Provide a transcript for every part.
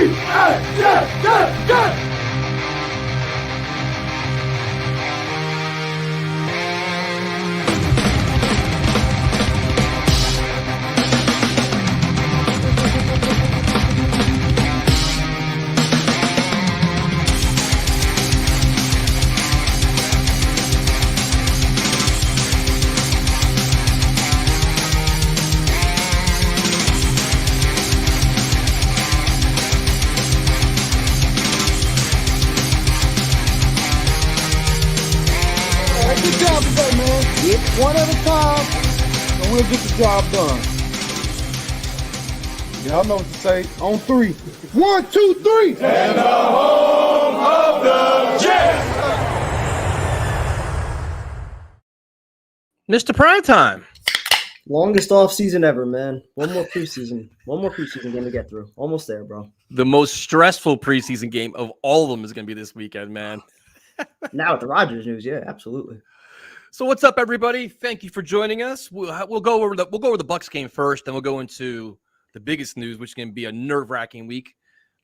Good job today, man. One at a time, and we'll get the job done. Y'all know what to say. On three. 1, 2, 3. And the home of the Jets. Mr. Primetime. Longest off season ever, man. One more preseason game to get through. Almost there, bro. The most stressful preseason game of all of them is going to be this weekend, man. Now with the Rodgers news, yeah, absolutely. So what's up, everybody? Thank you for joining us. We'll go over the Bucs game first, then we'll go into the biggest news, which is going to be a nerve-wracking week.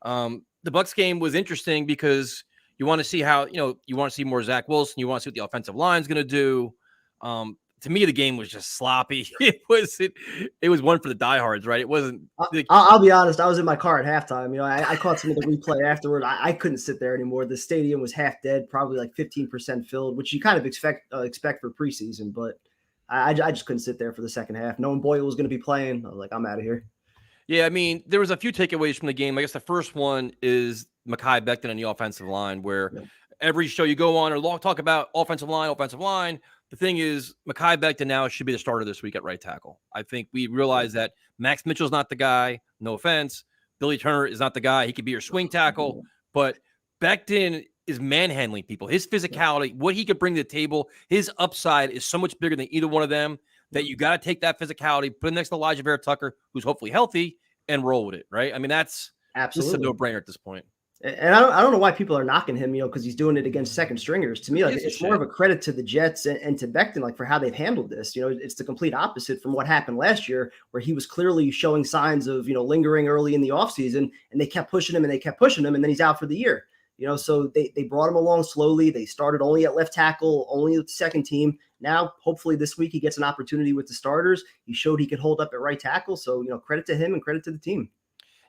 The Bucs game was interesting because you want to see how you want to see more Zach Wilson. You want to see what the offensive line is going to do. To me, the game was just sloppy. It was one for the diehards, right? It wasn't. I'll be honest. I was in my car at halftime. I caught some of the replay afterward. I couldn't sit there anymore. The stadium was half dead, probably like 15% filled, which you kind of expect for preseason. But I just couldn't sit there for the second half. Knowing Boyle was going to be playing, I was like, I'm out of here. Yeah, I mean, there was a few takeaways from the game. I guess the first one is Mekhi Becton on the offensive line, where every show you go on or talk about offensive line. The thing is, Mekhi Becton now should be the starter this week at right tackle. I think we realize that Max Mitchell's not the guy. No offense. Billy Turner is not the guy. He could be your swing tackle. But Becton is manhandling people. His physicality, what he could bring to the table, his upside is so much bigger than either one of them that you got to take that physicality, put it next to Elijah Vera Tucker, who's hopefully healthy, and roll with it, right? I mean, that's just a no-brainer at this point. And I don't know why people are knocking him, because he's doing it against second stringers. To me, like it's more of a credit to the Jets and to Becton, like for how they've handled this. It's the complete opposite from what happened last year, where he was clearly showing signs of, lingering early in the offseason, and they kept pushing him and then he's out for the year. So they brought him along slowly. They started only at left tackle, only with the second team. Now, hopefully this week he gets an opportunity with the starters. He showed he could hold up at right tackle. So, credit to him and credit to the team.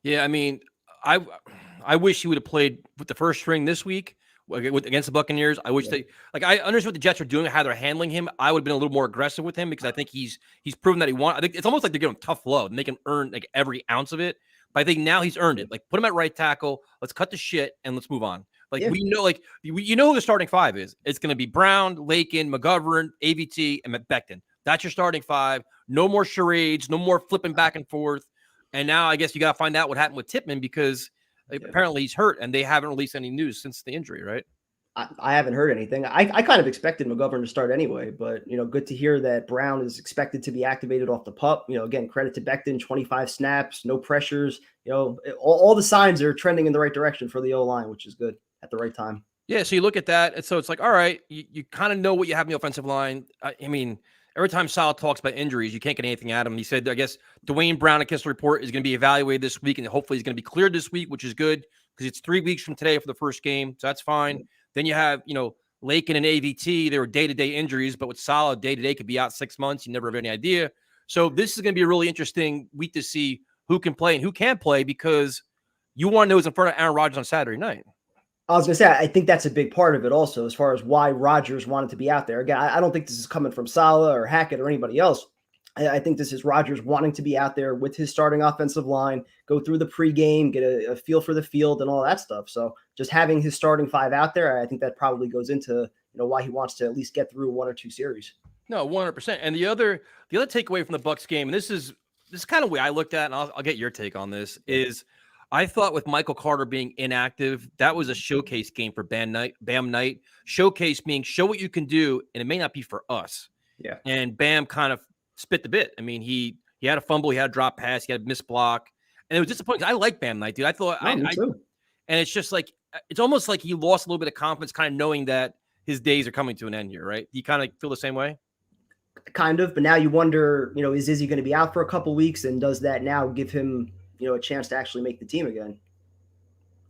Yeah, I mean, I wish he would have played with the first string this week against the Buccaneers. I wish I understand what the Jets are doing, how they're handling him. I would have been a little more aggressive with him because I think he's proven that he wants. I think it's almost like they're giving him tough love and make him earn like every ounce of it. But I think now he's earned it. Like put him at right tackle. Let's cut the shit and let's move on. We know, who the starting five is. It's going to be Brown, Lakin, McGovern, AVT, and Becton. That's your starting five. No more charades. No more flipping back and forth. And now I guess you got to find out what happened with Tippmann because apparently he's hurt, and they haven't released any news since the injury, right? I haven't heard anything. I kind of expected McGovern to start anyway, but, good to hear that Brown is expected to be activated off the pup. Again, credit to Becton, 25 snaps, no pressures. All the signs are trending in the right direction for the O-line, which is good at the right time. Yeah, so you look at that, and so it's like, all right, you kind of know what you have in the offensive line. I mean, every time Sal talks about injuries, you can't get anything out of him. He said, I guess, Dwayne Brown at Kessler Report is going to be evaluated this week, and hopefully he's going to be cleared this week, which is good because it's 3 weeks from today for the first game, so that's fine. Then you have, Lakin and AVT. They were day-to-day injuries, but with Sal, day-to-day could be out 6 months. You never have any idea. So this is going to be a really interesting week to see who can play and who can't play because you want to know who's in front of Aaron Rodgers on Saturday night. I was going to say, I think that's a big part of it also, as far as why Rodgers wanted to be out there. Again, I don't think this is coming from Saleh or Hackett or anybody else. I think this is Rodgers wanting to be out there with his starting offensive line, go through the pregame, get a feel for the field and all that stuff. So just having his starting five out there, I think that probably goes into why he wants to at least get through 1 or 2 series. No, 100%. And the other takeaway from the Bucs game, and this is kind of the way I looked at, and I'll get your take on this, is I thought with Michael Carter being inactive, that was a showcase game for Bam Knight. Showcase meaning show what you can do, and it may not be for us. Yeah. And Bam kind of spit the bit. I mean, he had a fumble, he had a drop pass, he had a missed block, and it was disappointing. I like Bam Knight, dude. I thought, me too. And it's just like it's almost like he lost a little bit of confidence, kind of knowing that his days are coming to an end here, right? Do you kind of feel the same way? Kind of, but now you wonder, is Izzy going to be out for a couple weeks, and does that now give him, a chance to actually make the team again?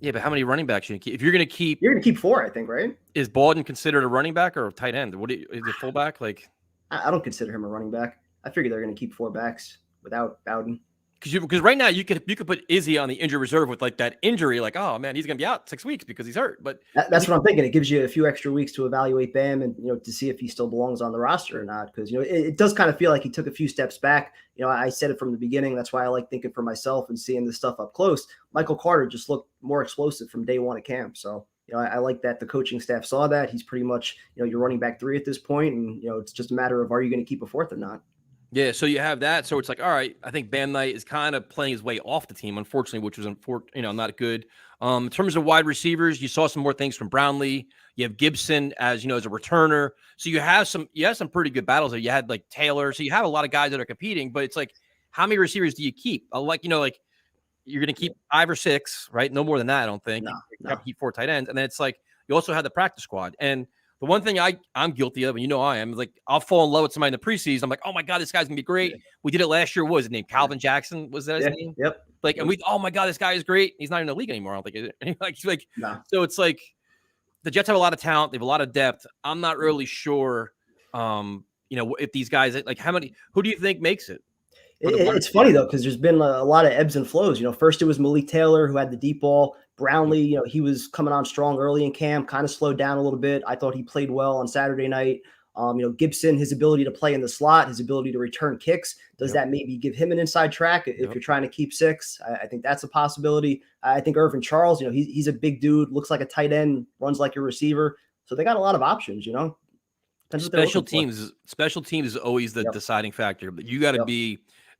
Yeah, but how many running backs you gonna keep? If you're gonna keep, You're going to keep 4, I think, right? is Baldwin considered a running back or a tight end? Is it fullback? Like, I don't consider him a running back. I figure they're going to keep 4 backs without Bowden. because right now you could put Izzy on the injury reserve with like that injury, like, oh man, he's gonna be out 6 weeks because he's hurt. But That's what I'm thinking. It gives you a few extra weeks to evaluate Bam and to see if he still belongs on the roster or not. Because it does kind of feel like he took a few steps back. I said it from the beginning. That's why I like thinking for myself and seeing this stuff up close. Michael Carter just looked more explosive from day one at camp. So I like that the coaching staff saw that. He's pretty much your running back 3 at this point, and it's just a matter of, are you going to keep a 4th or not? yeah, so you have that. So it's like, all right, I think Bam Knight is kind of playing his way off the team, unfortunately, which was not good. In terms of wide receivers, you saw some more things from Brownlee. You have Gibson as as a returner. So you have some pretty good battles there. You had like Taylor. So you have a lot of guys that are competing, but it's like, how many receivers do you keep? Like you're going to keep 5 or 6, right? No more than that, I don't think. You keep 4 tight ends, and then it's like you also have the practice squad. And the one thing I'm guilty of, and I am, like, I'll fall in love with somebody in the preseason. I'm like, oh my God, this guy's gonna be great. Yeah. We did it last year. What was his name? Calvin Jackson. Was that his name? Yep. Like, and oh my God, this guy is great. He's not in the league anymore. I don't think no. So it's like the Jets have a lot of talent. They have a lot of depth. I'm not really sure, if these guys, like, who do you think makes it? It's funny though, because there's been a lot of ebbs and flows. First it was Malik Taylor who had the deep ball. Brownlee, he was coming on strong early in camp, kind of slowed down a little bit. I thought he played well on Saturday night. Gibson, his ability to play in the slot, his ability to return kicks, does that maybe give him an inside track if you're trying to keep 6? I think that's a possibility. I think Irvin Charles, he's a big dude, looks like a tight end, runs like a receiver. So they got a lot of options, Special teams is always the deciding factor, but you got to be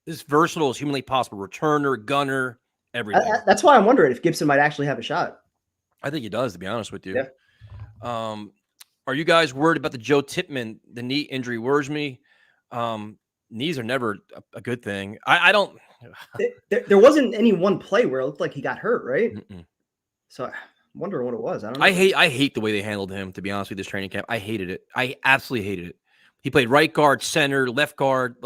as versatile as humanly possible, returner, gunner, everything. That's why I'm wondering if Gibson might actually have a shot. I think he does, to be honest with you. Yeah. Are you guys worried about the Joe Tippmann? The knee injury worries me. Knees are never a good thing. I don't. There wasn't any one play where it looked like he got hurt, right? Mm-mm. So I'm wondering what it was. I don't know. I hate the way they handled him, to be honest with you, this training camp. I hated it. I absolutely hated it. He played right guard, center, left guard.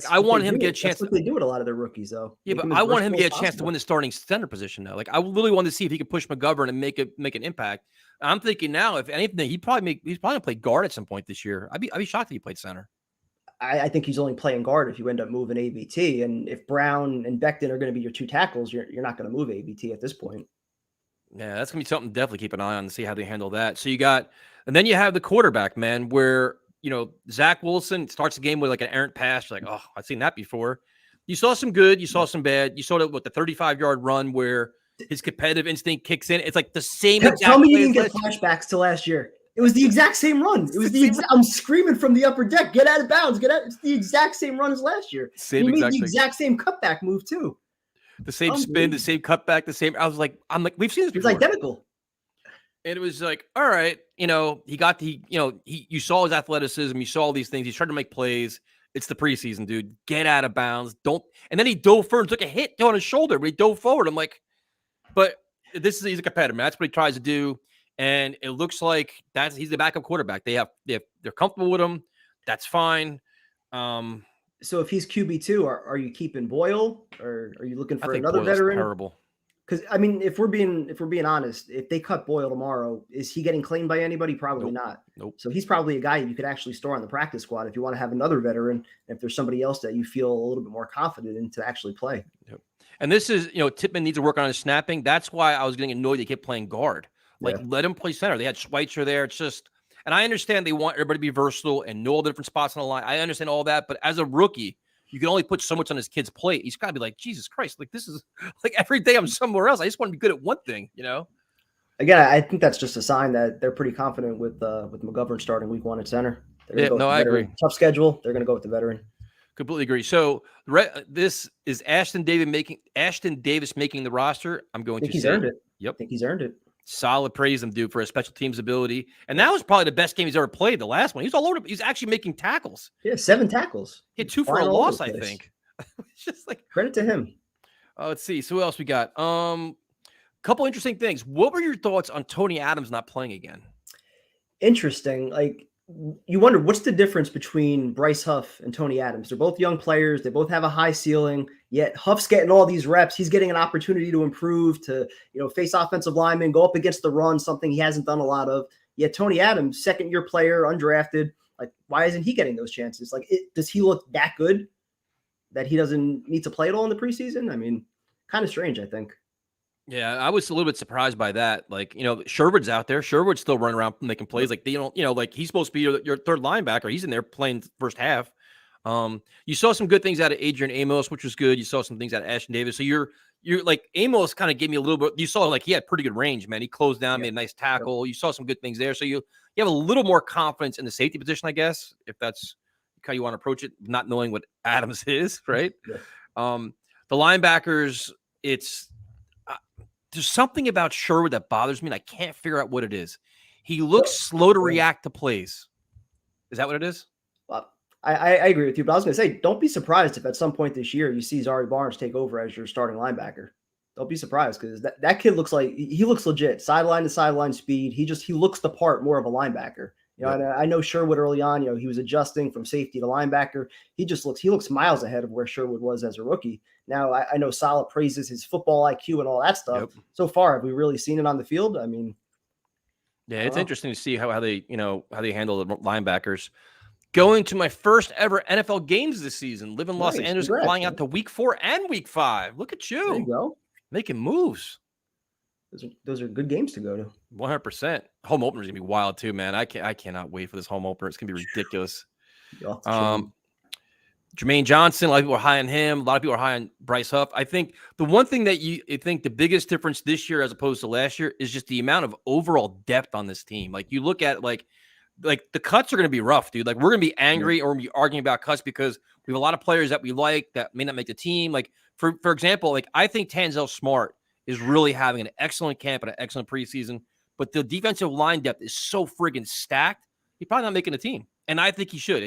I want him to get a chance. That's what they do with a lot of their rookies, though. Yeah, but I want him to get a chance to win the starting center position now. Like, I really want to see if he can push McGovern and make an impact. I'm thinking now, if anything, he's probably gonna play guard at some point this year. I'd be shocked if he played center. I think he's only playing guard if you end up moving ABT, and if Brown and Becton are going to be your 2 tackles, you're not going to move ABT at this point. Yeah, that's gonna be something to definitely keep an eye on and see how they handle that. So and then you have the quarterback, man, where Zach Wilson starts the game with like an errant pass. You're like, oh, I've seen that before. You saw some good, you saw some bad. You saw the 35-yard run where his competitive instinct kicks in. It's like the same exact. Tell me you didn't get flashbacks to last year. It was the exact same run. It was I'm screaming from the upper deck, get out of bounds, get out. It's the exact same run as last year. He made the exact same cutback move too. The same spin, the same cutback, the same. I'm like, we've seen this before. It's identical. And it was like, all right, he got you saw his athleticism, you saw all these things. He's trying to make plays. It's the preseason, dude. Get out of bounds. And then he dove forward, took a hit on his shoulder, but he dove forward. I'm like, but he's a competitor, man. That's what he tries to do. And it looks like he's the backup quarterback. They're comfortable with him. That's fine. So if he's QB2, are you keeping Boyle, or are you looking for another Boyle's veteran? Terrible. Because I mean, if we're being honest, if they cut Boyle tomorrow, is he getting claimed by anybody? Probably not. Nope. So he's probably a guy you could actually store on the practice squad if you want to have another veteran. If there's somebody else that you feel a little bit more confident in to actually play. Yep. And this is, Tippmann needs to work on his snapping. That's why I was getting annoyed they kept playing guard. Let him play center. They had Schweitzer there. It's just, and I understand they want everybody to be versatile and know all the different spots on the line. I understand all that, but as a rookie, you can only put so much on his kid's plate. He's got to be like, Jesus Christ, like this is like every day I'm somewhere else. I just want to be good at one thing, Again, I think that's just a sign that they're pretty confident with McGovern starting week 1 at center. I agree. Tough schedule. They're going to go with the veteran. Completely agree. So this is Ashton Davis making the roster. I'm going to say he's earned it. Yep. I think he's earned it. Solid praise him, dude, for his special teams ability. And that was probably the best game he's ever played. The last one, he's all over. He's actually making tackles. Yeah, 7 tackles. He had 2 for a loss, I think. It's just like credit to him. Let's see. So who else we got? Couple interesting things. What were your thoughts on Tony Adams not playing again? Interesting. Like, you wonder what's the difference between Bryce Huff and Tony Adams. They're both young players. They both have a high ceiling. Yet Huff's getting all these reps. He's getting an opportunity to improve, to face offensive linemen, go up against the run, something he hasn't done a lot of. Yet Tony Adams, second-year player, undrafted, like why isn't he getting those chances? Like, does he look that good that he doesn't need to play at all in the preseason? I mean, kind of strange, I think. Yeah, I was a little bit surprised by that. Like, Sherwood's out there. Sherwood's still running around making plays. Like, they don't, like he's supposed to be your third linebacker. He's in there playing first half. You saw some good things out of Adrian Amos, which was good. You saw some things out of Ashton Davis. So you're like, Amos kind of gave me a little bit. You saw like he had pretty good range, man. He closed down, made a nice tackle. You saw some good things there. So you have a little more confidence in the safety position, I guess, if that's how you want to approach it, not knowing what Adams is, right? The linebackers, there's something about Sherwood that bothers me, and I can't figure out what it is. He looks slow to react to plays. Is that what it is? Well, I agree with you, but I was going to say, don't be surprised if at some point this year you see Zari Barnes take over as your starting linebacker. Don't be surprised, because that kid looks like he looks legit. Sideline to sideline speed. He looks the part more of a linebacker. And I know Sherwood early on, he was adjusting from safety to linebacker. He looks miles ahead of where Sherwood was as a rookie. Now, I know Saleh praises his football IQ and all that stuff. Yep. So far, have we really seen it on the field? I mean, yeah, it's interesting to see how they handle the linebackers. Going to my first ever NFL games this season, live in Los Angeles, flying out to week 4 and week 5. Look at you. There you go. Making moves. Those are good games to go to. 100%. Home opener is gonna be wild too, man. I cannot wait for this home opener. It's gonna be ridiculous. Jermaine Johnson, a lot of people are high on him. A lot of people are high on Bryce Huff. I think the one thing that I think the biggest difference this year as opposed to last year is just the amount of overall depth on this team. Like you look at like the cuts are going to be rough, dude. Like we're going to be angry or be arguing about cuts because we have a lot of players that we like that may not make the team. Like for example, like I think Tanzel Smart is really having an excellent camp and an excellent preseason, but the defensive line depth is so friggin' stacked. He's probably not making the team. And I think he should.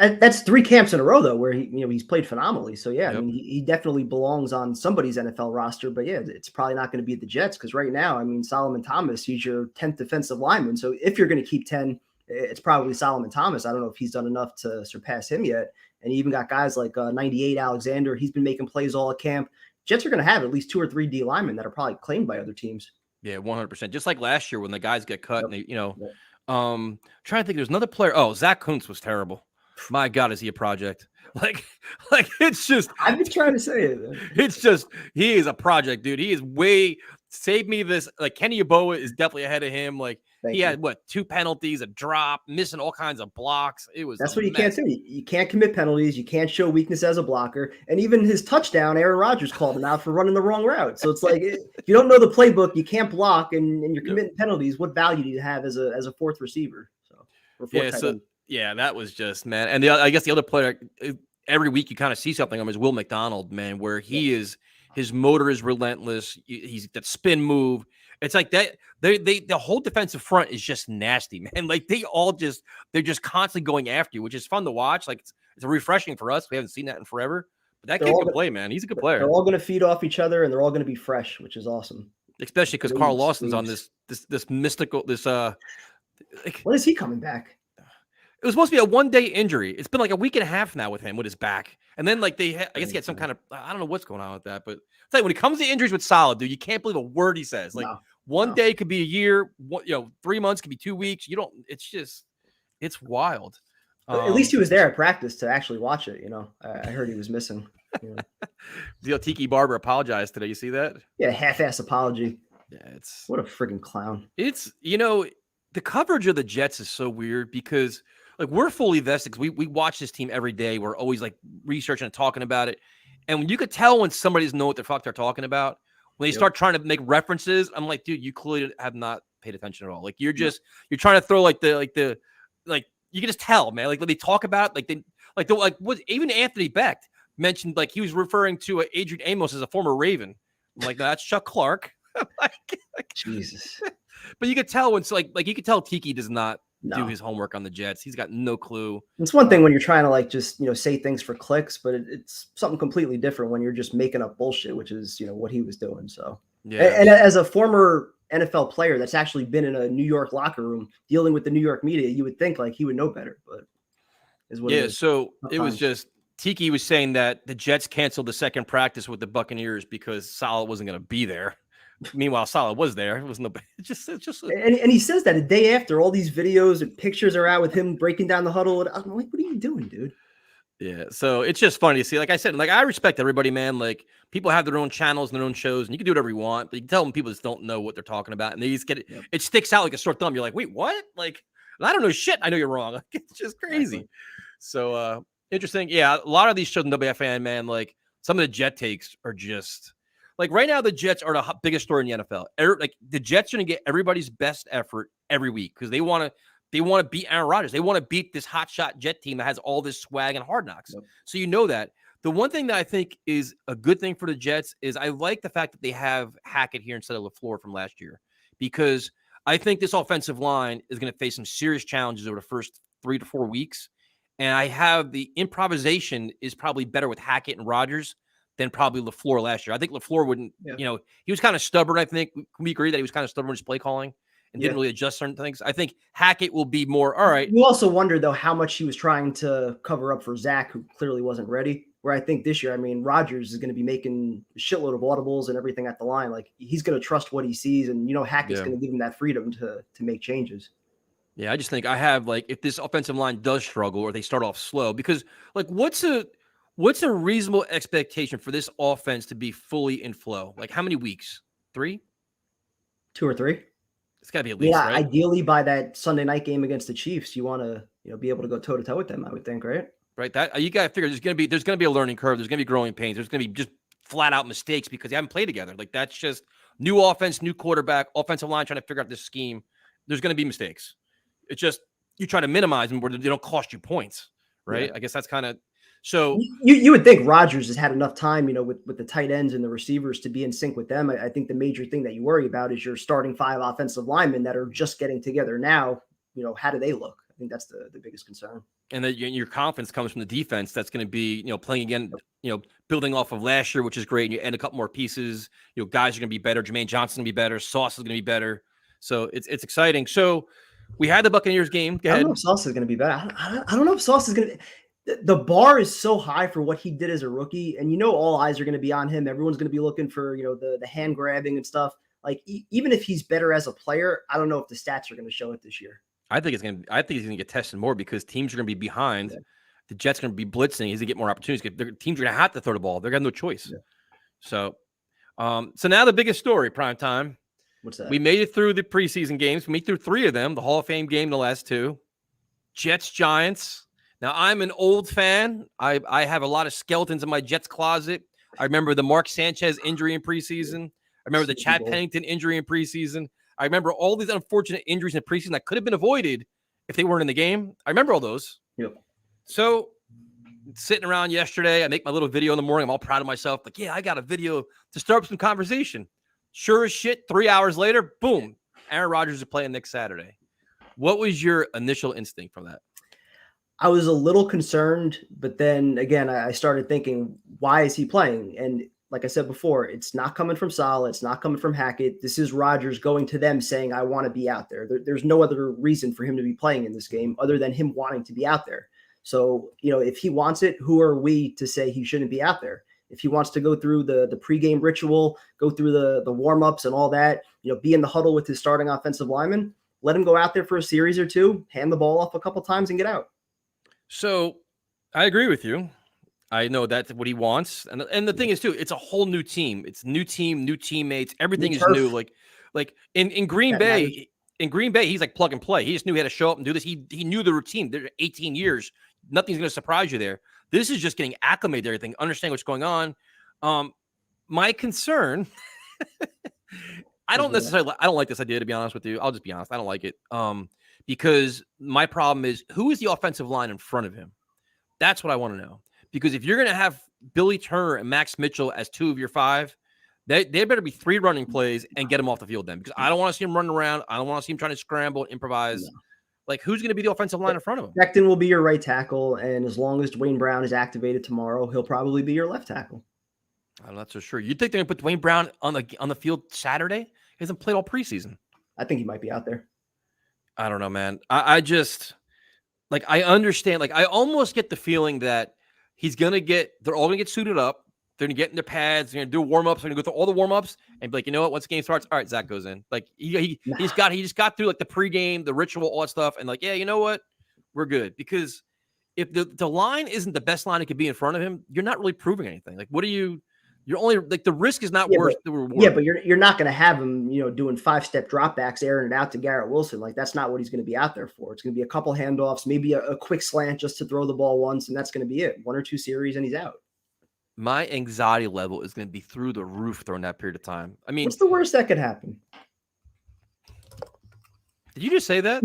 That's 3 camps in a row though, where he's played phenomenally. So yeah, Yep. I mean, he definitely belongs on somebody's NFL roster. But yeah, it's probably not going to be the Jets because right now, I mean, Solomon Thomas, he's your 10th defensive lineman. So if you're going to keep 10, it's probably Solomon Thomas. I don't know if he's done enough to surpass him yet. And you even got guys like 98 Alexander. He's been making plays all at camp. Jets are going to have at least 2 or 3 D linemen that are probably claimed by other teams. Yeah, 100%. Just like last year when the guys get cut and they, trying to think, there's another player. Oh, Zach Kuntz was terrible. My God, is he a project? Like it's just. I've been trying to say it. It's just he is a project, dude. He is way. Save me this. Like Kenny Yeboah is definitely ahead of him. Like he had 2 penalties, a drop, missing all kinds of blocks. That's what you can't do. You can't commit penalties. You can't show weakness as a blocker. And even his touchdown, Aaron Rodgers called him out for running the wrong route. So it's like if you don't know the playbook, you can't block, and you're committing penalties. What value do you have as a fourth receiver? That was just, man. And I guess the other player every week you kind of see something of him is Will McDonald, man, where he is. His motor is relentless. He's that spin move. It's like that. The whole defensive front is just nasty, man. Like they're just constantly going after you, which is fun to watch. Like it's refreshing for us. We haven't seen that in forever. But that kid can play, man. He's a good player. They're all going to feed off each other, and they're all going to be fresh, which is awesome. Especially because Carl Lawson's on this mystical when is he coming back? It was supposed to be a 1-day injury. It's been like a week and a half now with him with his back. And then like I guess he had some kind of, I don't know what's going on with that, but it's like when it comes to injuries with Saleh, dude, you can't believe a word he says. Like one day could be a year, 3 months could be 2 weeks. It's wild. At least he was there at practice to actually watch it. I heard he was missing. Tiki Barber apologized today. You see that? Yeah, half-ass apology. Yeah, what a friggin' clown. It's, the coverage of the Jets is so weird because like we're fully vested because we watch this team every day. We're always like researching and talking about it. And when you could tell when somebody doesn't know what the fuck they're talking about, when they start trying to make references, I'm like, dude, you clearly have not paid attention at all. Like you're trying to throw like you can just tell, man. Like when they talk about even Anthony Becht mentioned like he was referring to Adrian Amos as a former Raven. I'm like, no, that's Chuck Clark. Jesus. But you could tell when it's like you could tell Tiki does not do his homework on the Jets. He's got no clue. It's one thing when you're trying to just say things for clicks, but it's something completely different when you're just making up bullshit, which is what he was doing. So and as a former NFL player that's actually been in a New York locker room dealing with the New York media, you would think like he would know better, but is what it is. So it was just Tiki was saying that the Jets canceled the second practice with the Buccaneers because Saleh wasn't going to be there. Meanwhile, Saleh was there. It was no. It's just. And he says that a day after all these videos and pictures are out with him breaking down the huddle. And I'm like, what are you doing, dude? Yeah, so it's just funny to see. Like I said, like I respect everybody, man. Like people have their own channels and their own shows, and you can do whatever you want. But you can tell them people just don't know what they're talking about, and they just get it. Yep. It sticks out like a sore thumb. You're like, wait, what? Like I don't know shit. I know you're wrong. It's just crazy. Exactly. So interesting. Yeah, a lot of these shows in WFAN, man. Like some of the Jet takes are just like right now. The Jets are the biggest story in the NFL. Like the Jets are gonna get everybody's best effort every week because they want to. They want to beat Aaron Rodgers. They want to beat this hotshot Jet team that has all this swag and hard knocks. Yep. So you know that. The one thing that I think is a good thing for the Jets is I like the fact that they have Hackett here instead of LaFleur from last year because I think this offensive line is going to face some serious challenges over the first 3 to 4 weeks. And I have the improvisation is probably better with Hackett and Rodgers than probably LaFleur last year. I think LaFleur wouldn't, he was kind of stubborn. I think we agree that he was kind of stubborn with his play calling. And didn't really adjust certain things. I think Hackett will be more, all right. You also wonder, though, how much he was trying to cover up for Zach, who clearly wasn't ready. Where I think this year, I mean, Rodgers is going to be making a shitload of audibles and everything at the line. Like, he's going to trust what he sees. And, Hackett's going to give him that freedom to make changes. Yeah, I just think I have, like, if this offensive line does struggle or they start off slow, because, like, what's a reasonable expectation for this offense to be fully in flow? Like, how many weeks? 3? 2 or 3. It's got to be at least, right? Ideally by that Sunday night game against the Chiefs, you want to, be able to go toe to toe with them. I would think, right? Right. That you got to figure there's going to be a learning curve. There's going to be growing pains. There's going to be just flat out mistakes because they haven't played together. Like that's just new offense, new quarterback, offensive line trying to figure out this scheme. There's going to be mistakes. It's just you try to minimize them where they don't cost you points, right? Yeah. I guess that's kind of. So you would think Rodgers has had enough time, with the tight ends and the receivers to be in sync with them. I think the major thing that you worry about is your starting 5 offensive linemen that are just getting together now. How do they look? I think that's the biggest concern. And then your confidence comes from the defense. That's going to be, playing again, building off of last year, which is great. And you add a couple more pieces. Guys are going to be better. Jermaine Johnson's going to be better. Sauce is going to be better. So it's exciting. So we had the Buccaneers game. Go ahead. I don't know if Sauce is going to be better. I don't know if Sauce is going to. The bar is so high for what he did as a rookie, and all eyes are going to be on him. Everyone's going to be looking for the hand grabbing and stuff. Like even if he's better as a player, I don't know if the stats are going to show it this year. I think he's going to get tested more because teams are going to be behind. Yeah. The Jets are going to be blitzing. He's going to get more opportunities. Their teams are going to have to throw the ball. They're going to have no choice. Yeah. So now the biggest story, prime time. What's that? We made it through the preseason games. We made it through 3 of them. The Hall of Fame game, the last 2. Jets Giants. Now, I'm an old fan. I have a lot of skeletons in my Jets closet. I remember the Mark Sanchez injury in preseason. I remember the Chad Pennington injury in preseason. I remember all these unfortunate injuries in preseason that could have been avoided if they weren't in the game. I remember all those. Yep. So, sitting around yesterday, I make my little video in the morning. I'm all proud of myself. Like, yeah, I got a video to start up some conversation. Sure as shit, 3 hours later, boom, Aaron Rodgers is playing next Saturday. What was your initial instinct from that? I was a little concerned, but then again, I started thinking, why is he playing? And like I said before, it's not coming from Saleh. It's not coming from Hackett. This is Rodgers going to them saying, I want to be out there. There's no other reason for him to be playing in this game other than him wanting to be out there. So, if he wants it, who are we to say he shouldn't be out there? If he wants to go through the pregame ritual, go through the warm-ups and all that, be in the huddle with his starting offensive lineman, let him go out there for a series or 2, hand the ball off a couple times and get out. So I agree with you. I know that's what he wants. And the thing is, too, it's a whole new team. It's new team, new teammates. Everything is new. Like in Green Bay, he's like plug and play. He just knew he had to show up and do this. He knew the routine. They're 18 years. Nothing's going to surprise you there. This is just getting acclimated to everything, understand what's going on. My concern, I don't like this idea, to be honest with you. I'll just be honest. I don't like it. Because my problem is, who is the offensive line in front of him? That's what I want to know. Because if you're going to have Billy Turner and Max Mitchell as 2 of your 5, they better be 3 running plays and get him off the field then. Because I don't want to see him running around. I don't want to see him trying to scramble and improvise. No. Like, who's going to be the offensive line in front of him? Becton will be your right tackle, and as long as Dwayne Brown is activated tomorrow, he'll probably be your left tackle. I'm not so sure. You think they're going to put Dwayne Brown on the field Saturday? He hasn't played all preseason. I think he might be out there. I don't know, man. I just, like, I understand. Like, I almost get the feeling that they're all gonna get suited up. They're gonna get in their pads. They're gonna do warm-ups. They're gonna go through all the warm-ups and be like, you know what? Once the game starts, all right, Zach goes in. Like he just got through like the pregame, the ritual, all that stuff, and like, yeah, you know what? We're good. Because if the line isn't the best line it could be in front of him, you're not really proving anything. Like, you're only like the risk is not worth the reward. Yeah, but you're not going to have him, doing 5-step dropbacks, airing it out to Garrett Wilson. Like, that's not what he's going to be out there for. It's going to be a couple handoffs, maybe a quick slant just to throw the ball once, and that's going to be it. 1 or 2 series, and he's out. My anxiety level is going to be through the roof during that period of time. I mean, what's the worst that could happen? Did you just say that?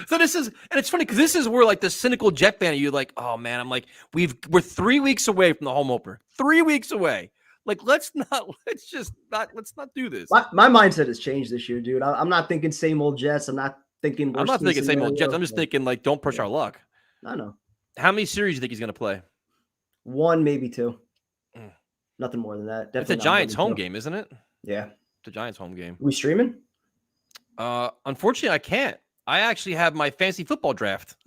So this is, and it's funny because this is where like the cynical Jet fan of you, like, oh man, I'm like, we're 3 weeks away from the home opener. 3 weeks away. Like, let's not do this. My mindset has changed this year, dude. I'm not thinking same old Jets. I'm not thinking same old Jets. I'm just thinking like, don't push our luck. I know. How many series do you think he's going to play? 1, maybe 2. Nothing more than that. Definitely it's a Giants home game, isn't it? Yeah. It's a Giants home game. Are we streaming? Unfortunately, I can't. I actually have my fantasy football draft.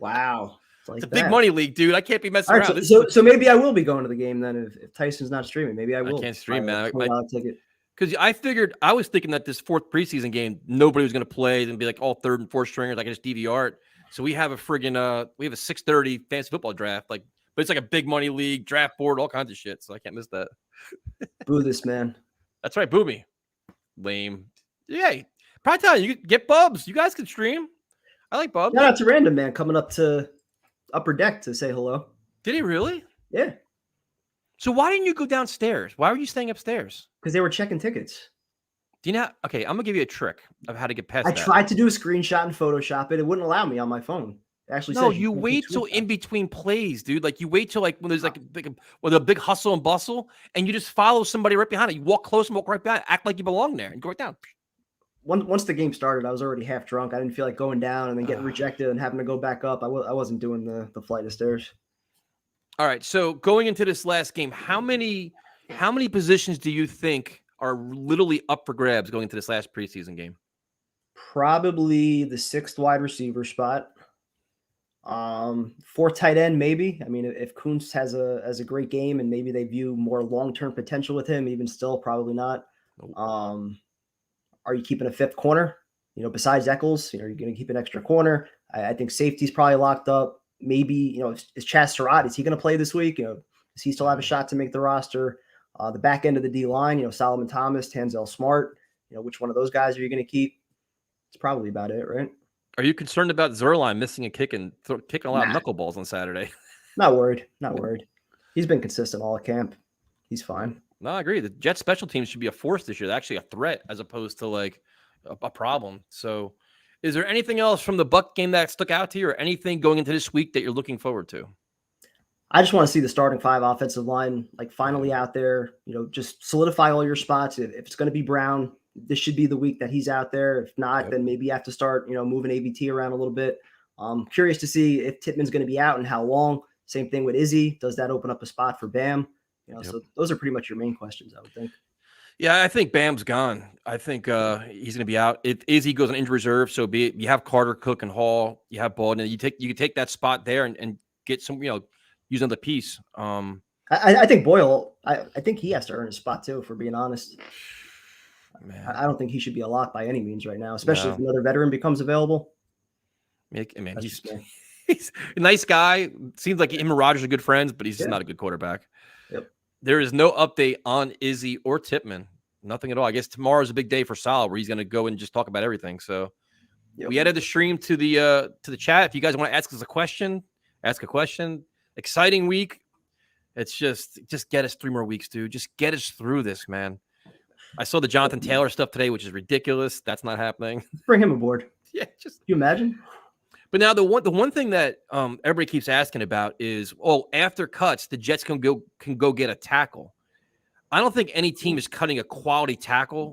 Wow. It's a big money league, dude. I can't be messing around. Right, so maybe I will be going to the game then if Tyson's not streaming. Maybe I will. I can't stream, man. Ticket. Because I was thinking that this 4th preseason game, nobody was going to play and be like all 3rd and 4th stringers. I can just DVR it. So we have a 6:30 fantasy football draft. Like, but it's like a big money league, draft board, all kinds of shit. So I can't miss that. Boo this man. That's right, boo me. Lame. Yeah. Probably tell you get Bubs. You guys can stream. I like Bubs. Shout out to Random Man coming up to Upper Deck to say hello. Did he really? Yeah. So why didn't you go downstairs? Why were you staying upstairs? Because they were checking tickets. Do you know? Okay, I'm gonna give you a trick of how to get past that. I tried to do a screenshot and Photoshop it. It wouldn't allow me on my phone. It actually no, says you wait till in between plays, dude. Like you wait till like when there's like a big hustle and bustle, and you just follow somebody right behind it. You walk close and walk right behind, act like you belong there, and go right down. Once the game started, I was already half drunk. I didn't feel like going down and then getting rejected and having to go back up. I wasn't doing the flight of stairs. All right. So going into this last game, how many positions do you think are literally up for grabs going into this last preseason game? Probably the 6th wide receiver spot. 4th tight end, maybe. I mean, if Kuntz has a great game and maybe they view more long-term potential with him, even still, probably not. Are you keeping a 5th corner? Besides Eccles, you're going to keep an extra corner. I think safety's probably locked up. Maybe, is Chaz Surratt, is he going to play this week? Does he still have a shot to make the roster? The back end of the D line, Solomon Thomas, Tanzel Smart, which one of those guys are you going to keep? It's probably about it, right? Are you concerned about Zerline missing a kick and kicking a lot of knuckleballs on Saturday? Not worried. He's been consistent all camp. He's fine. No, I agree. The Jets special teams should be a force this year. They're actually a threat as opposed to like a problem. So is there anything else from the Buck game that stuck out to you or anything going into this week that you're looking forward to? I just want to see the starting 5 offensive line like finally out there, just solidify all your spots. If it's going to be Brown, this should be the week that he's out there. If not, then maybe you have to start, moving ABT around a little bit. Curious to see if Tippmann's going to be out and how long. Same thing with Izzy. Does that open up a spot for Bam? So those are pretty much your main questions, I would think. Yeah, I think Bam's gone. I think he's going to be out. If Izzy goes on injury reserve, so be it. You have Carter, Cook, and Hall. You have Baldwin. You can take that spot there and get some, use another piece. I think Boyle. I think he has to earn a spot too. For being honest, man, I don't think he should be a lock by any means right now, especially if another veteran becomes available. Man, he's a nice guy. Seems like him and Rodgers are good friends, but he's just not a good quarterback. Yep. There is no update on Izzy or Tippmann. Nothing at all. I guess tomorrow's a big day for Sal where he's going to go and just talk about everything. So we added the stream to the chat. If you guys want to ask us a question, ask a question. Exciting week. It's just get us 3 more weeks, dude. Just get us through this, man. I saw the Jonathan Taylor stuff today, which is ridiculous. That's not happening. Bring him aboard. Yeah. Can you imagine? But now the one thing that everybody keeps asking about is, after cuts, the Jets can go get a tackle. I don't think any team is cutting a quality tackle.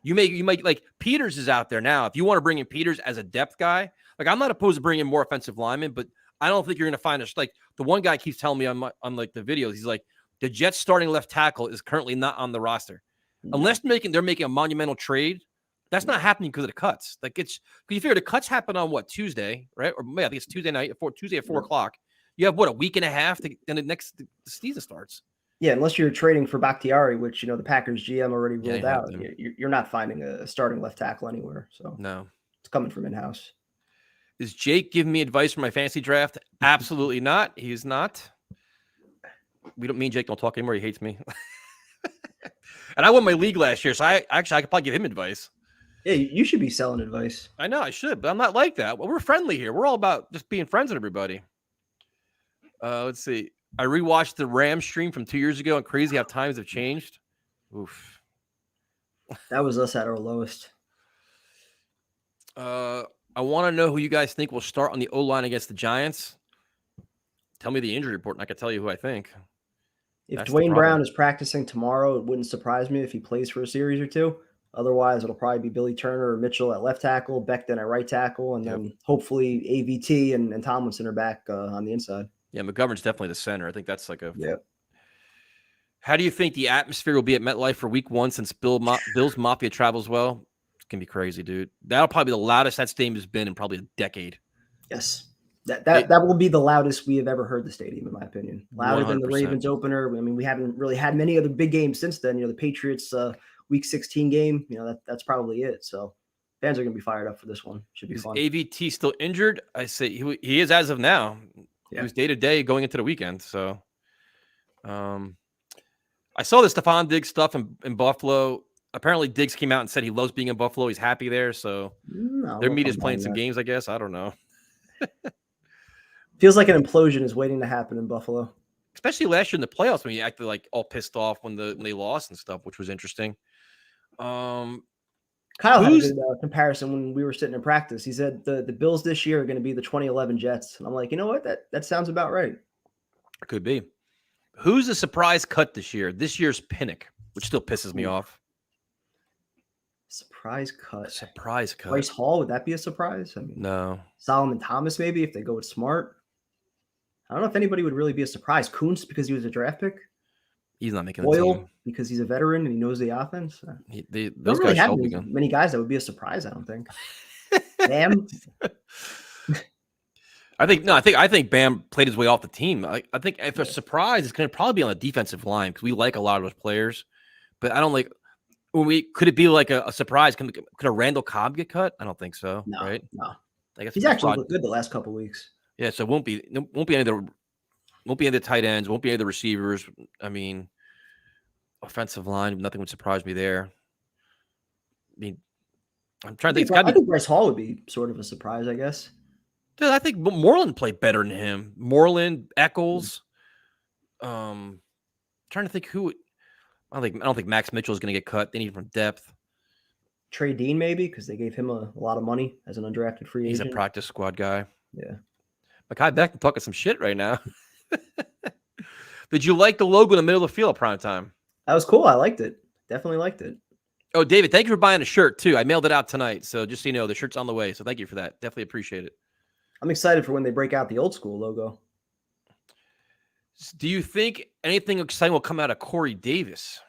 You might like Peters is out there now. If you want to bring in Peters as a depth guy, like I'm not opposed to bringing in more offensive linemen, but I don't think you're going to find like the one guy keeps telling me on like the videos. He's like, the Jets starting left tackle is currently not on the roster unless they're making a monumental trade. That's not happening because of the cuts. Like you figure the cuts happen on what, Tuesday, right? Or I think it's Tuesday night, Tuesday at 4:00. You have what, a week and a half then the season starts. Yeah, unless you're trading for Bakhtiari, which the Packers GM already ruled out. You're not finding a starting left tackle anywhere. So no, it's coming from in-house. Is Jake giving me advice for my fantasy draft? Absolutely not. He's not. Me and Jake don't talk anymore. He hates me. And I won my league last year, so I could probably give him advice. Yeah, you should be selling advice. I know I should, but I'm not like that. Well, we're friendly here. We're all about just being friends with everybody. Let's see. I rewatched the Rams stream from 2 years ago, and crazy how times have changed. Oof. That was us at our lowest. I want to know who you guys think will start on the O-line against the Giants. Tell me the injury report, and I can tell you who I think. If Dwayne Brown is practicing tomorrow, it wouldn't surprise me if he plays for a series or two. Otherwise, it'll probably be Billy Turner or Mitchell at left tackle, Becton at right tackle, and then hopefully AVT and Tomlinson are back on the inside. Yeah, McGovern's definitely the center. I think that's like a – yeah. How do you think the atmosphere will be at MetLife for week one since Bill's Mafia travels well? It's going to be crazy, dude. That'll probably be the loudest that stadium has been in probably a decade. Yes. That will be the loudest we have ever heard the stadium, in my opinion. Louder 100%. Than the Ravens opener. I mean, we haven't really had many other big games since then. The Patriots Week 16 game. That's probably it. So fans are going to be fired up for this one. Should be fun. Is AVT still injured? I say he is as of now. Yeah. He was day to day going into the weekend. So, I saw the Stephon Diggs stuff in Buffalo. Apparently, Diggs came out and said he loves being in Buffalo. He's happy there. So their meat is playing some games, I guess. I don't know. Feels like an implosion is waiting to happen in Buffalo. Especially last year in the playoffs when he acted like all pissed off when they lost and stuff, which was interesting. Kyle had a good comparison when we were sitting in practice. He said the Bills this year are going to be the 2011 Jets. And I'm like, you know what? That sounds about right. Could be. Who's a surprise cut this year? This year's Pinnock, which still pisses me off. Surprise cut. Surprise cut. Bryce Hall, would that be a surprise? I mean, no. Solomon Thomas, maybe, if they go with Smart. I don't know if anybody would really be a surprise. Kuntz, because he was a draft pick. He's not making the team. Because he's a veteron and he knows the offense. Those guys have many guys that would be a surprise, I don't think. Bam. I think Bam played his way off the team. I think if a surprise, it's going to probably be on the defensive line because we like a lot of those players. But I don't like could it be like a surprise? Could a Randall Cobb get cut? I don't think so. No, right? No. I guess he's actually looked good the last couple of weeks. Yeah, so it won't be any of the tight ends, won't be any of the receivers. I mean, offensive line, nothing would surprise me there. I mean, I'm trying to think. I think Bryce Hall would be sort of a surprise, I guess. Dude, I think Moreland played better than him. Moreland, Eccles. Trying to think who. I don't think Max Mitchell is going to get cut. They need from depth. Trey Dean, maybe, because they gave him a lot of money as an undrafted free agent. He's a practice squad guy. Yeah. Mekhi Becton talking some shit right now. Did you like the logo in the middle of the field at prime time? That was cool. I liked it. Definitely liked it. Oh, David, thank you for buying a shirt, too. I mailed it out tonight. So just so you know, the shirt's on the way. So thank you for that. Definitely appreciate it. I'm excited for when they break out the old school logo. Do you think anything exciting will come out of Corey Davis?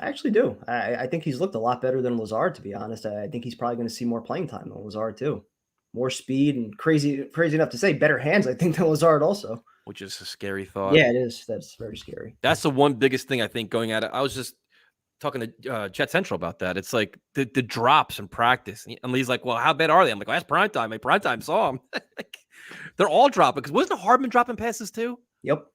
I actually do. I think he's looked a lot better than Lazard, to be honest. I think he's probably going to see more playing time than Lazard, too. More speed and crazy enough to say better hands, I think, than Lazard also. Which is a scary thought. Yeah, it is. That's very scary. That's the one biggest thing I think going at it. I was just talking to Jet Central about that. It's like the drops in practice. And he's like, well, how bad are they? I'm like, well, that's primetime. My primetime saw them. They're all dropping. Because wasn't Hardman dropping passes too? Yep.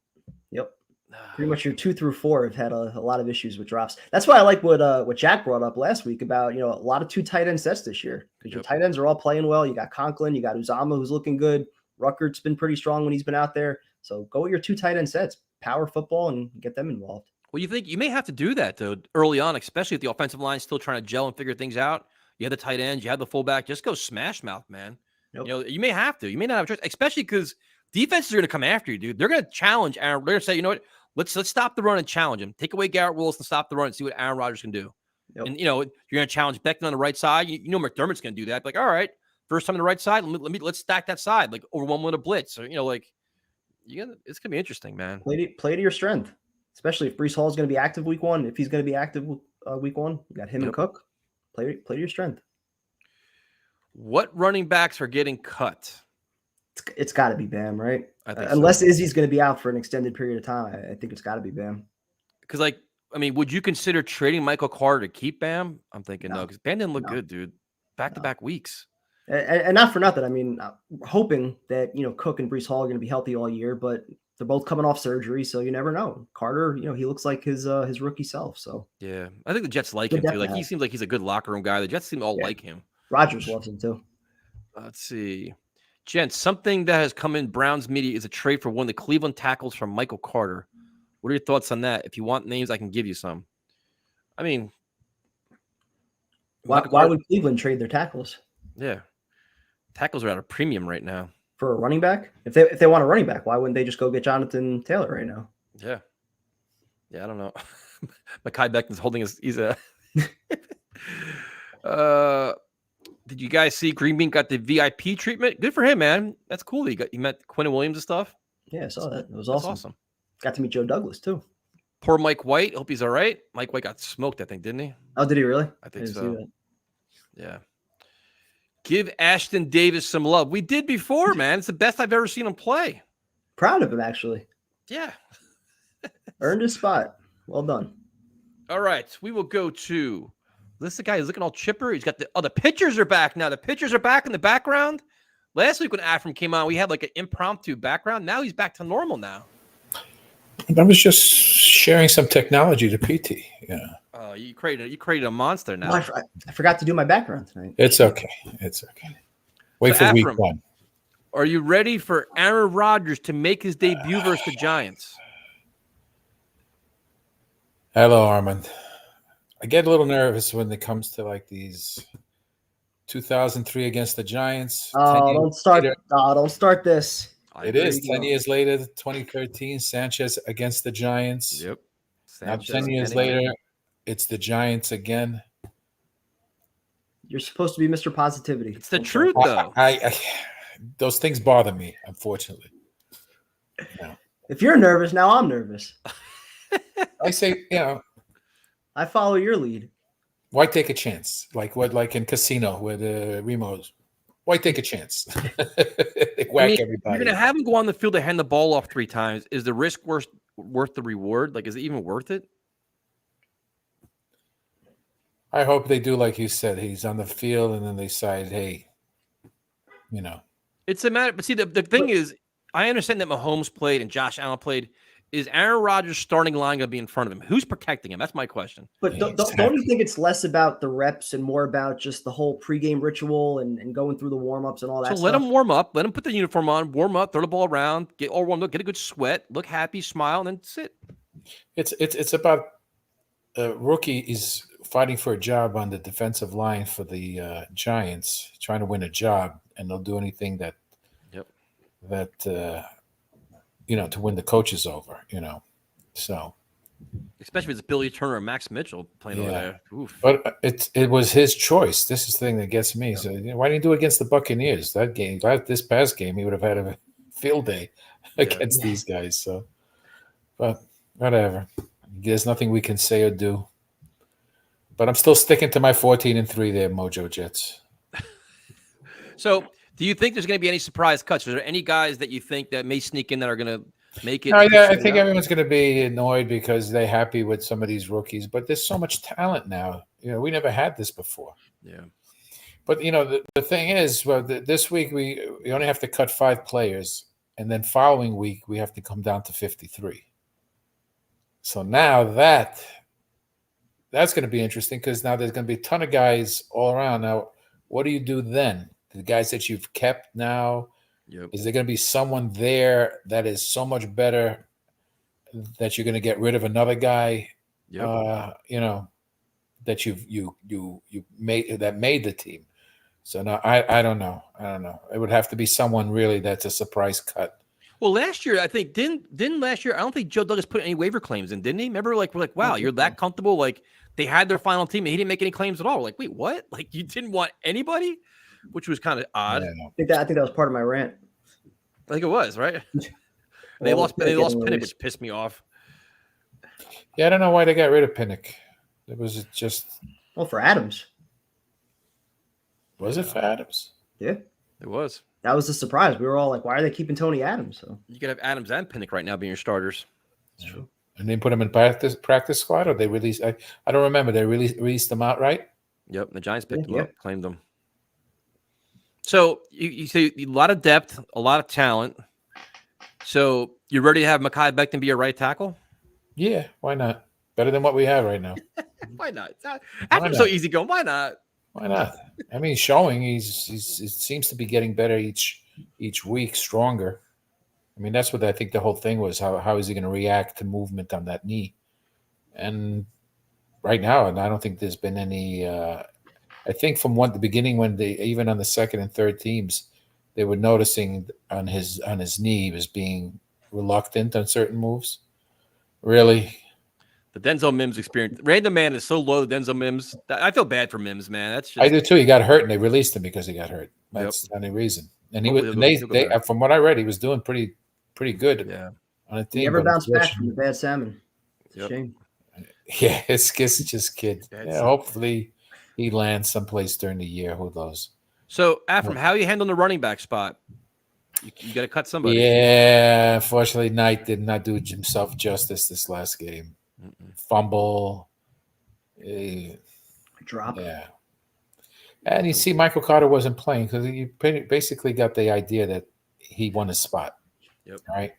Pretty much your 2 through 4 have had a lot of issues with drops. That's why I like what Jack brought up last week about, a lot of 2 tight end sets this year. Because your tight ends are all playing well. You got Conklin, you got Uzama, who's looking good. Ruckert's been pretty strong when he's been out there. So go with your 2 tight end sets, power football, and get them involved. Well, you think you may have to do that, though, early on, especially if the offensive line is still trying to gel and figure things out. You have the tight ends, you have the fullback. Just go smash mouth, man. Yep. You may have to. You may not have a choice, especially because defenses are going to come after you, dude. They're going to challenge Aaron. They're going to say, you know what? Let's stop the run and challenge him. Take away Garrett Willis and stop the run and see what Aaron Rodgers can do. Yep. And, you're going to challenge Becton on the right side. You know McDermott's going to do that. Like, all right, first time on the right side, let's stack that side, like over one with a blitz. So, it's going to be interesting, man. Play to your strength, especially if Breece Hall is going to be active week 1. If he's going to be active week 1, you got him and Cook. Play to your strength. What running backs are getting cut? It's got to be Bam, right? I think Unless so. Izzy's going to be out for an extended period of time, I think it's got to be Bam. Because, like, I mean, would you consider trading Michael Carter to keep Bam? I'm thinking no, because Bam didn't look good, dude. Back-to-back weeks. And not for nothing. I mean, hoping that, Cook and Breece Hall are going to be healthy all year, but they're both coming off surgery, so you never know. Carter, he looks like his rookie self. So yeah, I think the Jets like him too. Like he seems like he's a good locker room guy. The Jets seem to all like him. Rodgers loves him too. Let's see, gents. Something that has come in Browns media is a trade for one of the Cleveland tackles from Michael Carter. What are your thoughts on that? If you want names, I can give you some. I mean, why would Cleveland trade their tackles? Yeah, tackles are at a premium right now. For a running back? If they want a running back, why wouldn't they just go get Jonathan Taylor right now? Yeah, I don't know. Mekhi Becton's holding he's a did you guys see Green Bean got the VIP treatment? Good for him, man. That's cool. He met Quentin Williams and stuff. Yeah, I saw that. It was awesome. Got to meet Joe Douglas too. Poor Mike White. Hope he's all right. Mike White got smoked, I think, didn't he? Oh, did he really? I think so. Yeah. Give Ashton Davis some love. We did before, man. It's the best I've ever seen him play. Proud of him, actually. Yeah. Earned his spot. Well done. All right. We will go to this. The guy is looking all chipper. He's got the pitchers are back now. The pitchers are back in the background. Last week when Afram came on, we had like an impromptu background. Now he's back to normal now. I was just sharing some technology to PT. Yeah. Oh, you created a monster now. Oh, I forgot to do my background tonight. It's okay. Wait for week one. Are you ready for Aaron Rodgers to make his debut versus the Giants? Hello, Armand. I get a little nervous when it comes to like these 2003 against the Giants. Oh, don't start this. It is 10 years later, 2013, Sanchez against the Giants. Yep. Sanchez now 10 years later, it's the Giants again. You're supposed to be Mr. Positivity. It's the truth, though. I those things bother me, unfortunately. No. If you're nervous, now I'm nervous. I say, I follow your lead. Why take a chance? Like in Casino with Remos. Why take a chance? They whack everybody. You're going to have him go on the field to hand the ball off 3 times. Is the risk worth the reward? Like, is it even worth it? I hope they do like you said. He's on the field, and then they decide, hey, It's a matter. But see, the thing is, I understand that Mahomes played and Josh Allen played. Is Aaron Rodgers' starting line going to be in front of him? Who's protecting him? That's my question. But don't you think it's less about the reps and more about just the whole pregame ritual and going through the warm-ups and all that stuff? So let him warm up. Let him put the uniform on, warm up, throw the ball around, get all warmed up, get a good sweat, look happy, smile, and then sit. It's about a rookie is fighting for a job on the defensive line for the Giants, trying to win a job, and they'll do anything that to win the coaches over, so. Especially with Billy Turner and Max Mitchell playing over there. Oof. But it was his choice. This is the thing that gets me. So why didn't he do it against the Buccaneers? This past game, he would have had a field day against these guys. So, but whatever. There's nothing we can say or do. But I'm still sticking to my 14-3 there, Mojo Jets. So, do you think there's going to be any surprise cuts? Are there any guys that you think that may sneak in that are going to make it? I think everyone's going to be annoyed because they're happy with some of these rookies. But there's so much talent now. We never had this before. Yeah. But, the thing is, this week we only have to cut 5 players. And then following week, we have to come down to 53. So now that's going to be interesting because now there's going to be a ton of guys all around. Now, what do you do then? The guys that you've kept now, is there going to be someone there that is so much better that you're going to get rid of another guy? That you made that made the team. So no, I don't know. It would have to be someone really that's a surprise cut. Well, last year I think didn't last year I don't think Joe Douglas put any waiver claims in, didn't he? Remember, we're like, wow, you're that comfortable. Like they had their final team and he didn't make any claims at all. We're like, wait, what? Like you didn't want anybody? Which was kind of odd. I think that was part of my rant. I think it was, right? They lost Pinnock, which pissed me off. Yeah, I don't know why they got rid of Pinnock. It was just for Adams. Was it for Adams? Yeah. It was. That was a surprise. We were all like, why are they keeping Tony Adams? So You could have Adams and Pinnock right now being your starters. it's true. And they put him in practice squad, or they released? I don't remember. They released them outright. Yep, the Giants picked him up, claimed him. So you see a lot of depth, a lot of talent. So you ready to have Mekhi Becton be your right tackle? Yeah, why not? Better than what we have right now. Why not? After so easy going, why not? Why not? I mean, showing he seems to be getting better each week, stronger. I mean, that's what I think the whole thing was. How is he going to react to movement on that knee? And right now, and I don't think there's been any. I think from the beginning, when they even on the second and third teams, they were noticing on his knee he was being reluctant on certain moves. Really, the Denzel Mims experience. Random man is so low. Denzel Mims. I feel bad for Mims, man. That's just. I do too. He got hurt, and they released him because he got hurt. That's the only reason. And he was. And they from what I read, he was doing pretty good. Yeah. On a team. He never bounced back from the bad salmon. It's a shame. Yeah, it's just kid. Yeah, hopefully he lands someplace during the year. Who knows? So, Afram, how are you handling the running back spot? You got to cut somebody. Yeah, unfortunately, Knight did not do himself justice this last game. Fumble. Drop. Yeah. And you see, Michael Carter wasn't playing because you basically got the idea that he won his spot. Yep. Right.